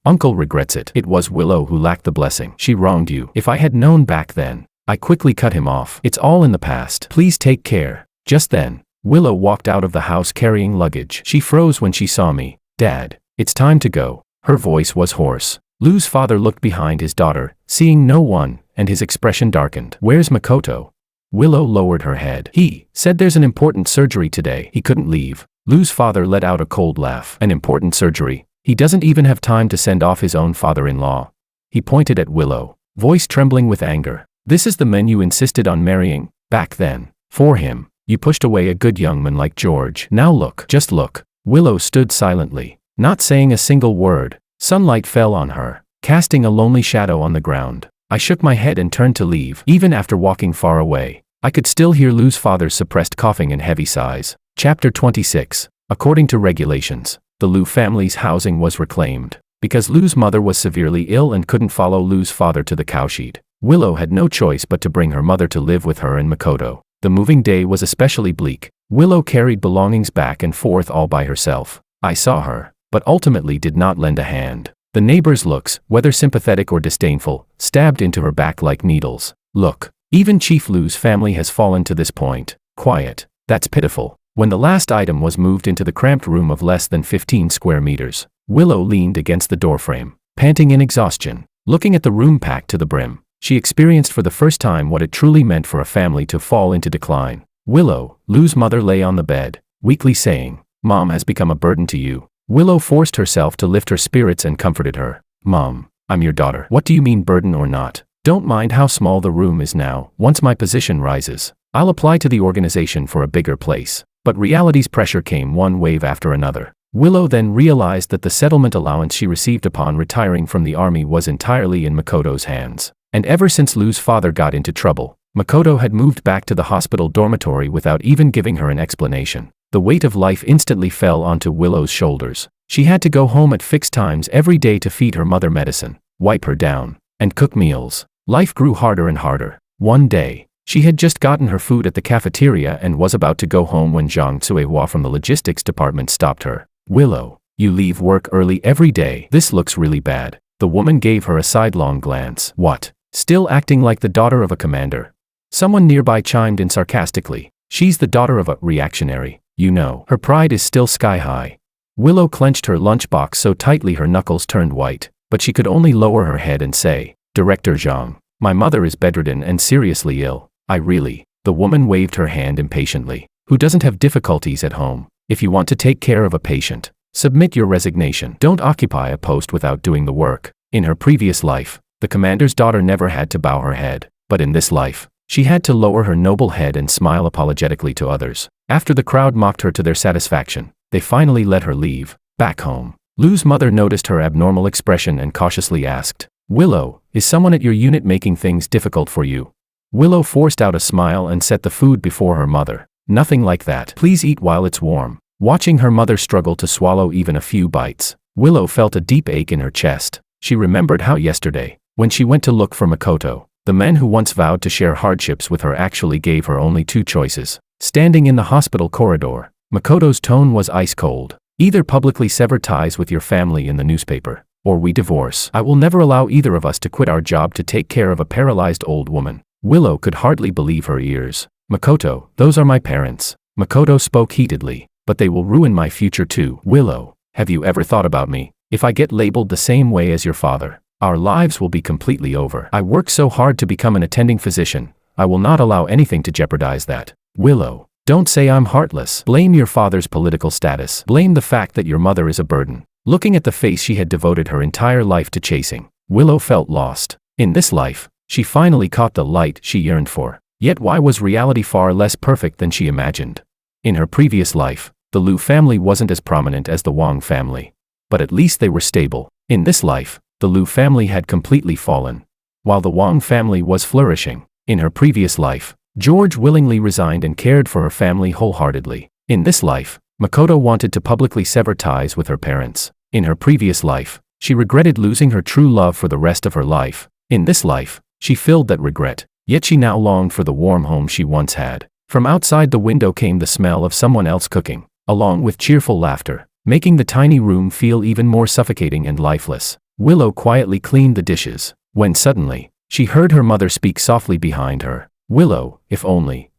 Uncle regrets it. It was Willow who lacked the blessing. She wronged you. If I had known back then." I quickly cut him off. "It's all in the past. Please take care." Just then, Willow walked out of the house carrying luggage. She froze when she saw me. "Dad, it's time to go." Her voice was hoarse. Lou's father looked behind his daughter, seeing no one, and his expression darkened. "Where's Makoto?" Willow lowered her head. "He said there's an important surgery today. He couldn't leave." Lou's father let out a cold laugh. "An important surgery? He doesn't even have time to send off his own father-in-law." He pointed at Willow, voice trembling with anger. "This is the man you insisted on marrying, back then. For him, you pushed away a good young man like George. Now look, just look." Willow stood silently, not saying a single word. Sunlight fell on her, casting a lonely shadow on the ground. I shook my head and turned to leave. Even after walking far away, I could still hear Lou's father's suppressed coughing and heavy sighs. Chapter 26. According to regulations, the Lou family's housing was reclaimed. Because Lou's mother was severely ill and couldn't follow Lou's father to the cowshed, Willow had no choice but to bring her mother to live with her and Makoto. The moving day was especially bleak. Willow carried belongings back and forth all by herself. I saw her, but ultimately did not lend a hand. The neighbors' looks, whether sympathetic or disdainful, stabbed into her back like needles. "Look, even Chief Lou's family has fallen to this point. Quiet. That's pitiful." When the last item was moved into the cramped room of less than 15 square meters, Willow leaned against the doorframe, panting in exhaustion. Looking at the room packed to the brim, she experienced for the first time what it truly meant for a family to fall into decline. "Willow," Lou's mother lay on the bed, weakly saying, "Mom has become a burden to you." Willow forced herself to lift her spirits and comforted her. "Mom, I'm your daughter. What do you mean burden or not? Don't mind how small the room is now. Once my position rises, I'll apply to the organization for a bigger place." But reality's pressure came one wave after another. Willow then realized that the settlement allowance she received upon retiring from the army was entirely in Makoto's hands. And ever since Lou's father got into trouble, Makoto had moved back to the hospital dormitory without even giving her an explanation. The weight of life instantly fell onto Willow's shoulders. She had to go home at fixed times every day to feed her mother medicine, wipe her down, and cook meals. Life grew harder and harder. One day, she had just gotten her food at the cafeteria and was about to go home when Zhang Tsuehua from the logistics department stopped her. "Willow, you leave work early every day. This looks really bad." The woman gave her a sidelong glance. "What? Still acting like the daughter of a commander?" Someone nearby chimed in sarcastically. "She's the daughter of a reactionary, you know. Her pride is still sky high." Willow clenched her lunchbox so tightly her knuckles turned white, but she could only lower her head and say, "Director Zhang, my mother is bedridden and seriously ill. The woman waved her hand impatiently. "Who doesn't have difficulties at home? If you want to take care of a patient, submit your resignation. Don't occupy a post without doing the work." In her previous life, the commander's daughter never had to bow her head, but in this life, she had to lower her noble head and smile apologetically to others. After the crowd mocked her to their satisfaction, they finally let her leave. Back home, Lou's mother noticed her abnormal expression and cautiously asked, "Willow, is someone at your unit making things difficult for you?" Willow forced out a smile and set the food before her mother. "Nothing like that. Please eat while it's warm." Watching her mother struggle to swallow even a few bites, Willow felt a deep ache in her chest. She remembered how yesterday, when she went to look for Makoto, the man who once vowed to share hardships with her actually gave her only two choices. Standing in the hospital corridor, Makoto's tone was ice cold. Either publicly sever ties with your family in the newspaper, or we divorce. I will never allow either of us to quit our job to take care of a paralyzed old woman." Willow could hardly believe her ears. "Makoto, those are my parents." Makoto spoke heatedly. "But they will ruin my future too." "Willow, have you ever thought about me? If I get labeled the same way as your father, our lives will be completely over. I work so hard to become an attending physician. I will not allow anything to jeopardize that." "Willow, don't say I'm heartless. Blame your father's political status. Blame the fact that your mother is a burden." Looking at the face she had devoted her entire life to chasing, Willow felt lost. In this life, she finally caught the light she yearned for. Yet why was reality far less perfect than she imagined? In her previous life, the Liu family wasn't as prominent as the Wang family. But at least they were stable. In this life, the Liu family had completely fallen, while the Wang family was flourishing. In her previous life, George willingly resigned and cared for her family wholeheartedly. In this life, Makoto wanted to publicly sever ties with her parents. In her previous life, she regretted losing her true love for the rest of her life. In this life, she filled that regret, yet she now longed for the warm home she once had. From outside the window came the smell of someone else cooking, along with cheerful laughter, making the tiny room feel even more suffocating and lifeless. Willow quietly cleaned the dishes, when suddenly, she heard her mother speak softly behind her. "Willow, if only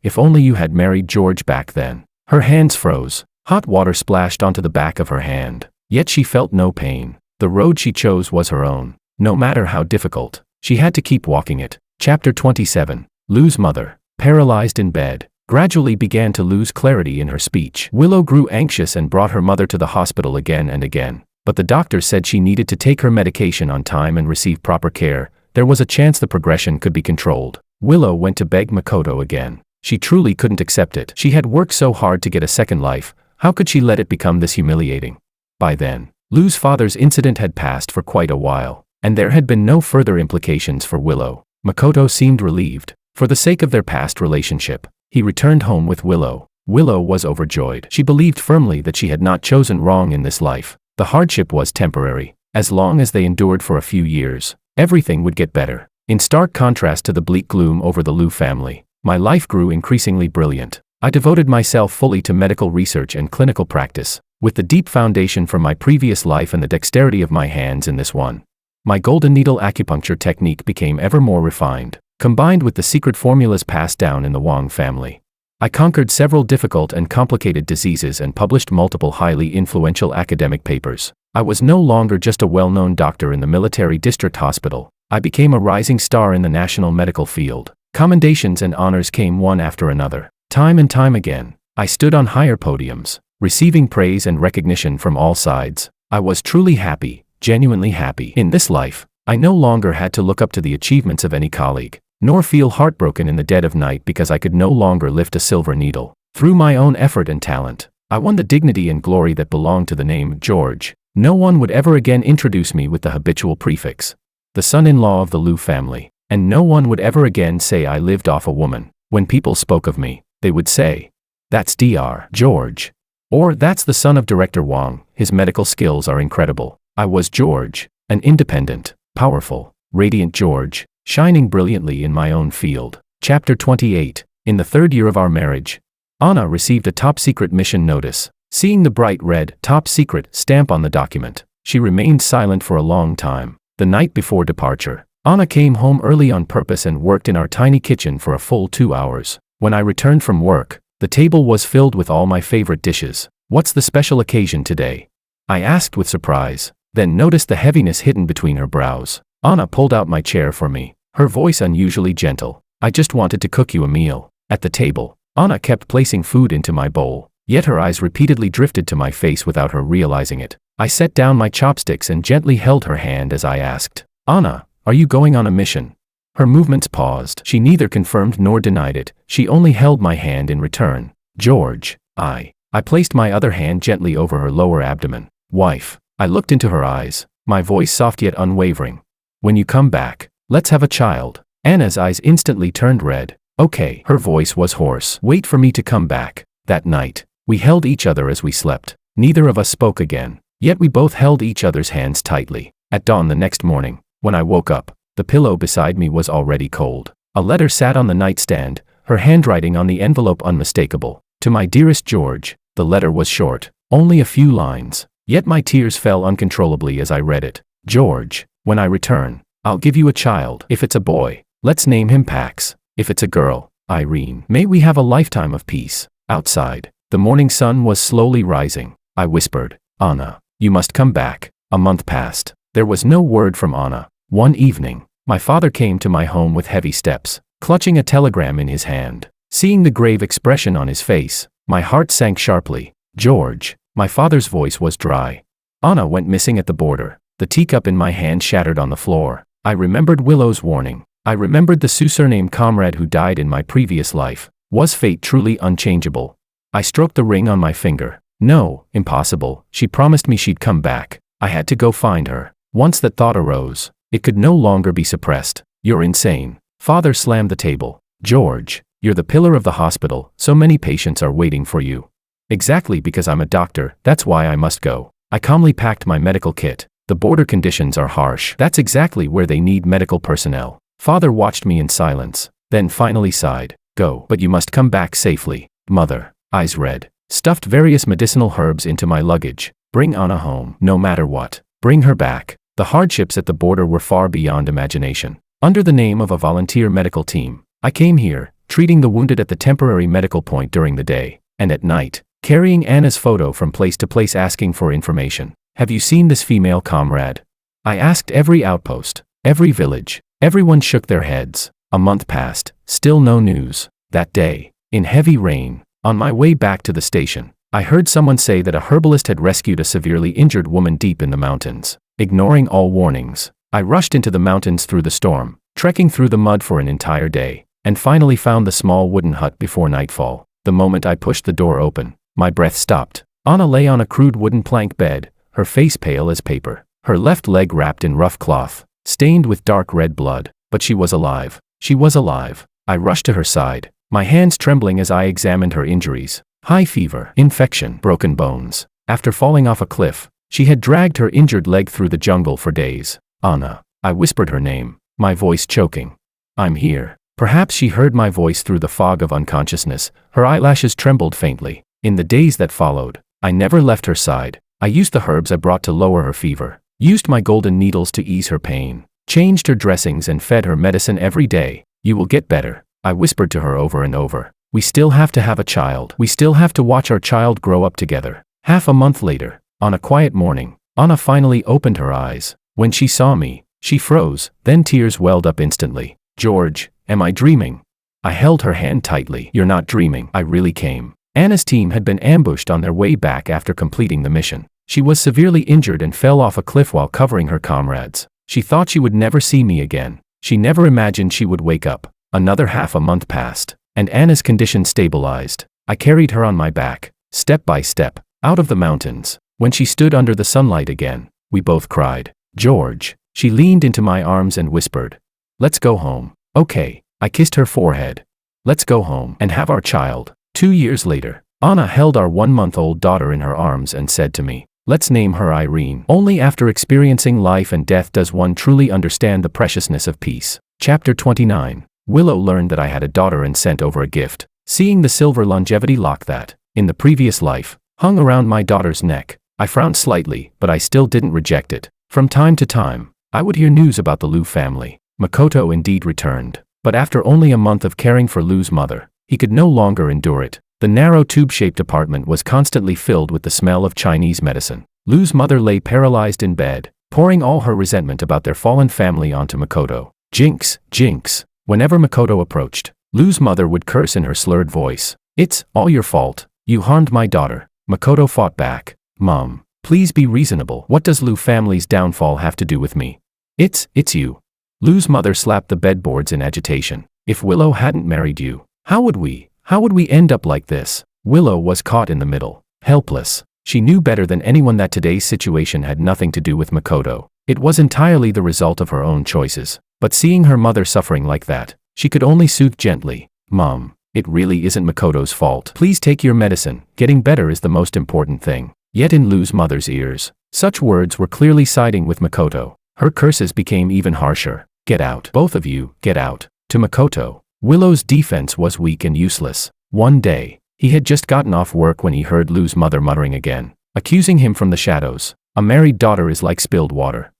you had married George back then." Her hands froze. Hot water splashed onto the back of her hand, yet she felt no pain. The road she chose was her own. No matter how difficult, she had to keep walking it. Chapter 27. Liu's mother, paralyzed in bed, gradually began to lose clarity in her speech. Willow grew anxious and brought her mother to the hospital again and again, but the doctor said she needed to take her medication on time and receive proper care. There was a chance the progression could be controlled. Willow went to beg Makoto again. She truly couldn't accept it. She had worked so hard to get a second life. How could she let it become this humiliating? By then, Liu's father's incident had passed for quite a while, and there had been no further implications for Willow. Makoto seemed relieved. For the sake of their past relationship, he returned home with Willow. Willow was overjoyed. She believed firmly that she had not chosen wrong in this life. The hardship was temporary. As long as they endured for a few years, everything would get better. In stark contrast to the bleak gloom over the Liu family, my life grew increasingly brilliant. I devoted myself fully to medical research and clinical practice, with the deep foundation from my previous life and the dexterity of my hands in this one. My golden needle acupuncture technique became ever more refined, combined with the secret formulas passed down in the Wang family. I conquered several difficult and complicated diseases and published multiple highly influential academic papers. I was no longer just a well-known doctor in the military district hospital. I became a rising star in the national medical field. Commendations and honors came one after another. Time and time again, I stood on higher podiums, receiving praise and recognition from all sides. I was truly happy, genuinely happy. In this life, I no longer had to look up to the achievements of any colleague, nor feel heartbroken in the dead of night because I could no longer lift a silver needle. Through my own effort and talent, I won the dignity and glory that belonged to the name George. No one would ever again introduce me with the habitual prefix, the son-in-law of the Liu family, and no one would ever again say I lived off a woman. When people spoke of me, they would say, "That's Dr. George," or "That's the son of Director Wang, his medical skills are incredible." I was George, an independent, powerful, radiant George, shining brilliantly in my own field. Chapter 28. In the third year of our marriage, Anna received a top-secret mission notice. Seeing the bright red "Top Secret" stamp on the document, she remained silent for a long time. The night before departure, Anna came home early on purpose and worked in our tiny kitchen for a full 2 hours. When I returned from work, the table was filled with all my favorite dishes. "What's the special occasion today?" I asked with surprise, then noticed the heaviness hidden between her brows. Anna pulled out my chair for me, her voice unusually gentle. "I just wanted to cook you a meal." At the table, Anna kept placing food into my bowl, yet her eyes repeatedly drifted to my face without her realizing it. I set down my chopsticks and gently held her hand as I asked, "Anna, are you going on a mission?" Her movements paused. She neither confirmed nor denied it. She only held my hand in return. "George, I placed my other hand gently over her lower abdomen. "Wife." I looked into her eyes, my voice soft yet unwavering. "When you come back, let's have a child." Anna's eyes instantly turned red. "Okay." Her voice was hoarse. "Wait for me to come back." That night, we held each other as we slept. Neither of us spoke again, yet we both held each other's hands tightly. At dawn the next morning, when I woke up, the pillow beside me was already cold. A letter sat on the nightstand, her handwriting on the envelope unmistakable. "To my dearest George." The letter was short, only a few lines, yet my tears fell uncontrollably as I read it. George, when I return, I'll give you a child. If it's a boy, let's name him Pax. If it's a girl, Irene. May we have a lifetime of peace. Outside, the morning sun was slowly rising. I whispered, Anna, you must come back. A month passed. There was no word from Anna. One evening, my father came to my home with heavy steps, clutching a telegram in his hand. Seeing the grave expression on his face, my heart sank sharply. George, my father's voice was dry. Anna went missing at the border. The teacup in my hand shattered on the floor. I remembered Willow's warning. I remembered the surname comrade who died in my previous life. Was fate truly unchangeable? I stroked the ring on my finger. No, impossible. She promised me she'd come back. I had to go find her. Once that thought arose, it could no longer be suppressed. You're insane. Father slammed the table. George, you're the pillar of the hospital. So many patients are waiting for you. Exactly, because I'm a doctor, that's why I must go. I calmly packed my medical kit. The border conditions are harsh. That's exactly where they need medical personnel. Father watched me in silence, then finally sighed. Go, but you must come back safely. Mother, eyes red, stuffed various medicinal herbs into my luggage. Bring Anna home, no matter what. Bring her back. The hardships at the border were far beyond imagination. Under the name of a volunteer medical team, I came here, treating the wounded at the temporary medical point during the day, and at night, carrying Anna's photo from place to place asking for information. Have you seen this female comrade? I asked every outpost, every village. Everyone shook their heads. A month passed, still no news. That day, in heavy rain, on my way back to the station, I heard someone say that a herbalist had rescued a severely injured woman deep in the mountains. Ignoring all warnings, I rushed into the mountains through the storm, trekking through the mud for an entire day, and finally found the small wooden hut before nightfall. The moment I pushed the door open, my breath stopped. Anna lay on a crude wooden plank bed, her face pale as paper, her left leg wrapped in rough cloth, stained with dark red blood. But she was alive. She was alive. I rushed to her side, my hands trembling as I examined her injuries. High fever, infection, broken bones. After falling off a cliff, she had dragged her injured leg through the jungle for days. Anna. I whispered her name, my voice choking. I'm here. Perhaps she heard my voice through the fog of unconsciousness. Her eyelashes trembled faintly. In the days that followed, I never left her side. I used the herbs I brought to lower her fever, used my golden needles to ease her pain, changed her dressings and fed her medicine every day. You will get better, I whispered to her over and over. We still have to have a child. We still have to watch our child grow up together. Half a month later, on a quiet morning, Anna finally opened her eyes. When she saw me, she froze, then tears welled up instantly. George, am I dreaming? I held her hand tightly. You're not dreaming. I really came. Anna's team had been ambushed on their way back after completing the mission. She was severely injured and fell off a cliff while covering her comrades. She thought she would never see me again. She never imagined she would wake up. Another half a month passed, and Anna's condition stabilized. I carried her on my back, step by step, out of the mountains. When she stood under the sunlight again, we both cried. George. She leaned into my arms and whispered, let's go home. Okay. I kissed her forehead. Let's go home and have our child. 2 years later, Anna held our 1-month-old daughter in her arms and said to me, let's name her Irene. Only after experiencing life and death does one truly understand the preciousness of peace. Chapter 29. Willow learned that I had a daughter and sent over a gift. Seeing the silver longevity lock that, in the previous life, hung around my daughter's neck, I frowned slightly, but I still didn't reject it. From time to time, I would hear news about the Liu family. Makoto indeed returned, but after only a month of caring for Liu's mother, he could no longer endure it. The narrow tube-shaped apartment was constantly filled with the smell of Chinese medicine. Liu's mother lay paralyzed in bed, pouring all her resentment about their fallen family onto Makoto. Jinx, jinx. Whenever Makoto approached, Liu's mother would curse in her slurred voice. It's all your fault. You harmed my daughter. Makoto fought back. Mom, please be reasonable. What does Liu family's downfall have to do with me? It's you. Liu's mother slapped the bedboards in agitation. If Willow hadn't married you, how would we end up like this? Willow was caught in the middle, helpless. She knew better than anyone that today's situation had nothing to do with Makoto. It was entirely the result of her own choices. But seeing her mother suffering like that, she could only soothe gently. Mom, it really isn't Makoto's fault. Please take your medicine. Getting better is the most important thing. Yet in Liu's mother's ears, such words were clearly siding with Makoto. Her curses became even harsher. Get out. Both of you, get out. To Makoto, Willow's defense was weak and useless. One day, he had just gotten off work when he heard Liu's mother muttering again, accusing him from the shadows. A married daughter is like spilled water.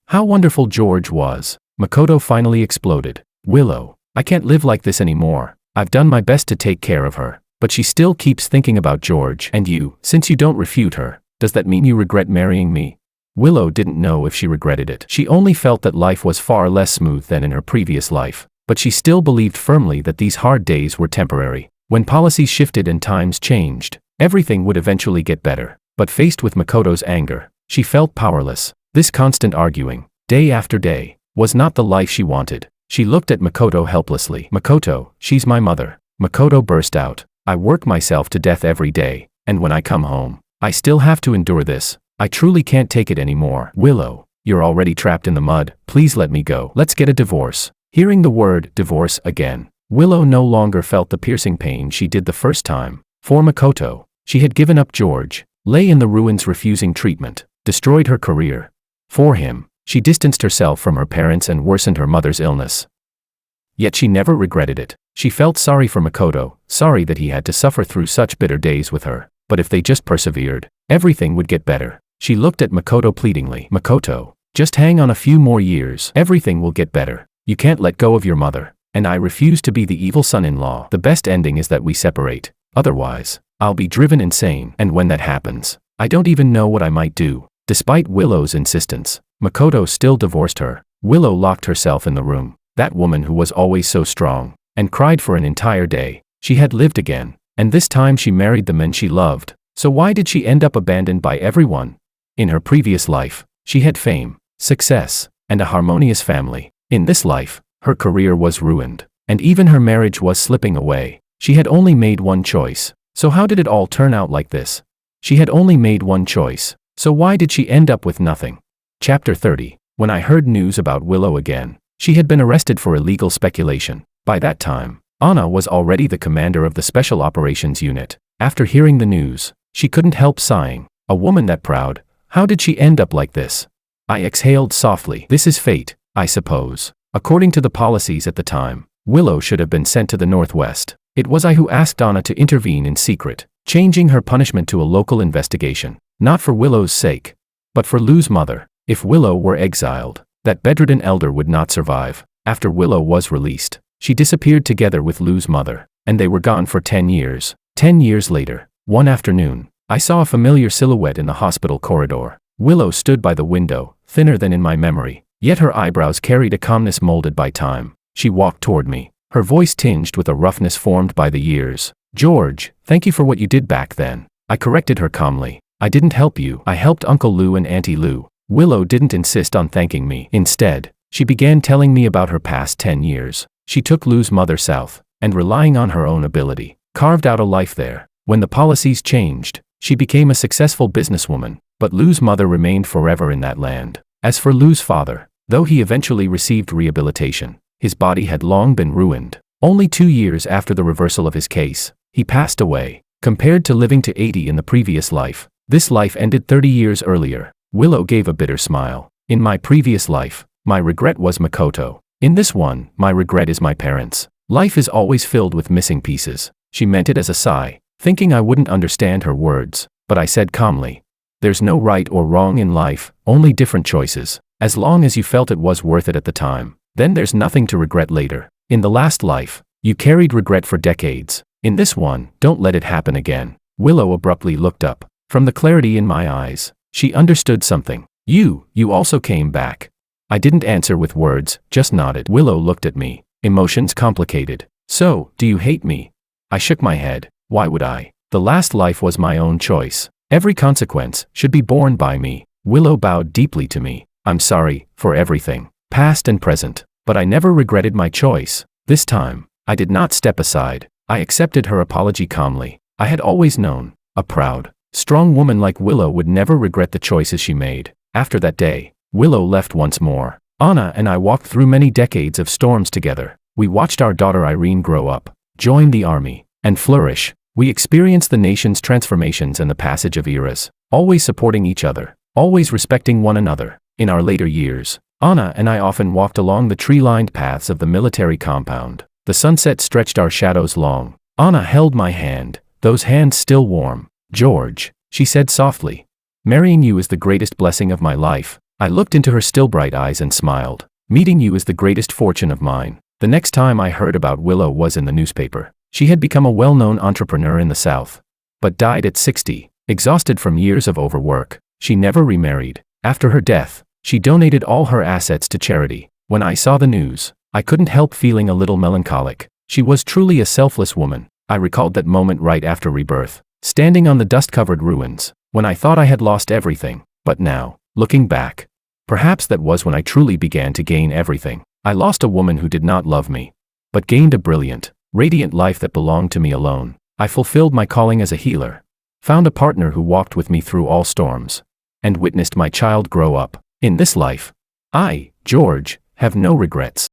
How wonderful George was. Makoto finally exploded. Willow, I can't live like this anymore. I've done my best to take care of her, but she still keeps thinking about George and you. Since you don't refute her, does that mean you regret marrying me? Willow didn't know if she regretted it. She only felt that life was far less smooth than in her previous life, but she still believed firmly that these hard days were temporary. When policies shifted and times changed, everything would eventually get better. But faced with Makoto's anger, she felt powerless. This constant arguing, day after day, was not the life she wanted. She looked at Makoto helplessly. Makoto, she's my mother. Makoto burst out. I work myself to death every day, and when I come home, I still have to endure this. I truly can't take it anymore. Willow, you're already trapped in the mud. Please let me go. Let's get a divorce. Hearing the word divorce again, Willow no longer felt the piercing pain she did the first time. For Makoto, she had given up George, lay in the ruins refusing treatment, destroyed her career. For him, she distanced herself from her parents and worsened her mother's illness. Yet she never regretted it. She felt sorry for Makoto, sorry that he had to suffer through such bitter days with her. But if they just persevered, everything would get better. She looked at Makoto pleadingly. Makoto, just hang on a few more years. Everything will get better. You can't let go of your mother. And I refuse to be the evil son-in-law. The best ending is that we separate. Otherwise, I'll be driven insane. And when that happens, I don't even know what I might do. Despite Willow's insistence, Makoto still divorced her. Willow locked herself in the room. That woman who was always so strong, and cried for an entire day. She had lived again, and this time she married the men she loved. So why did she end up abandoned by everyone? In her previous life, she had fame, success, and a harmonious family. In this life, her career was ruined, and even her marriage was slipping away. She had only made one choice. So how did it all turn out like this? She had only made one choice. So why did she end up with nothing? Chapter 30. When I heard news about Willow again, she had been arrested for illegal speculation. By that time, Anna was already the commander of the Special Operations Unit. After hearing the news, she couldn't help sighing. A woman that proud, how did she end up like this? I exhaled softly. This is fate, I suppose. According to the policies at the time, Willow should have been sent to the Northwest. It was I who asked Anna to intervene in secret, changing her punishment to a local investigation, not for Willow's sake, but for Lou's mother. If Willow were exiled, that bedridden elder would not survive. After Willow was released, she disappeared together with Lou's mother, and they were gone for 10 years. 10 years later, one afternoon, I saw a familiar silhouette in the hospital corridor. Willow stood by the window, thinner than in my memory, yet her eyebrows carried a calmness molded by time. She walked toward me, her voice tinged with a roughness formed by the years. George, thank you for what you did back then. I corrected her calmly. I didn't help you. I helped Uncle Lou and Auntie Lou. Willow didn't insist on thanking me. Instead, she began telling me about her past 10 years. She took Lou's mother south, and relying on her own ability, carved out a life there. When the policies changed, she became a successful businesswoman, but Lou's mother remained forever in that land. As for Lou's father, though he eventually received rehabilitation, his body had long been ruined. Only 2 years after the reversal of his case, he passed away. Compared to living to 80 in the previous life, this life ended 30 years earlier. Willow gave a bitter smile. In my previous life, my regret was Makoto. In this one, my regret is my parents. Life is always filled with missing pieces. She meant it as a sigh, thinking I wouldn't understand her words, but I said calmly, there's no right or wrong in life, only different choices. As long as you felt it was worth it at the time, then there's nothing to regret later. In the last life, you carried regret for decades. In this one, don't let it happen again. Willow abruptly looked up. From the clarity in my eyes, she understood something. You also came back. I didn't answer with words, just nodded. Willow looked at me, emotions complicated. So, do you hate me? I shook my head. Why would I? The last life was my own choice. Every consequence should be borne by me. Willow bowed deeply to me. I'm sorry for everything, past and present, but I never regretted my choice. This time, I did not step aside. I accepted her apology calmly. I had always known, a proud, strong woman like Willow would never regret the choices she made. After that day, Willow left once more. Anna and I walked through many decades of storms together. We watched our daughter Irene grow up, join the army, and flourish. We experienced the nation's transformations and the passage of eras, always supporting each other, always respecting one another. In our later years, Anna and I often walked along the tree-lined paths of the military compound. The sunset stretched our shadows long. Anna held my hand, those hands still warm. George, she said softly, marrying you is the greatest blessing of my life. I looked into her still bright eyes and smiled. Meeting you is the greatest fortune of mine. The next time I heard about Willow was in the newspaper. She had become a well-known entrepreneur in the South, but died at 60, exhausted from years of overwork. She never remarried. After her death, she donated all her assets to charity. When I saw the news, I couldn't help feeling a little melancholic. She was truly a selfless woman. I recalled that moment right after rebirth, standing on the dust-covered ruins, when I thought I had lost everything. But now, looking back, perhaps that was when I truly began to gain everything. I lost a woman who did not love me, but gained a brilliant, radiant life that belonged to me alone. I fulfilled my calling as a healer, found a partner who walked with me through all storms, and witnessed my child grow up. In this life, I, George, have no regrets.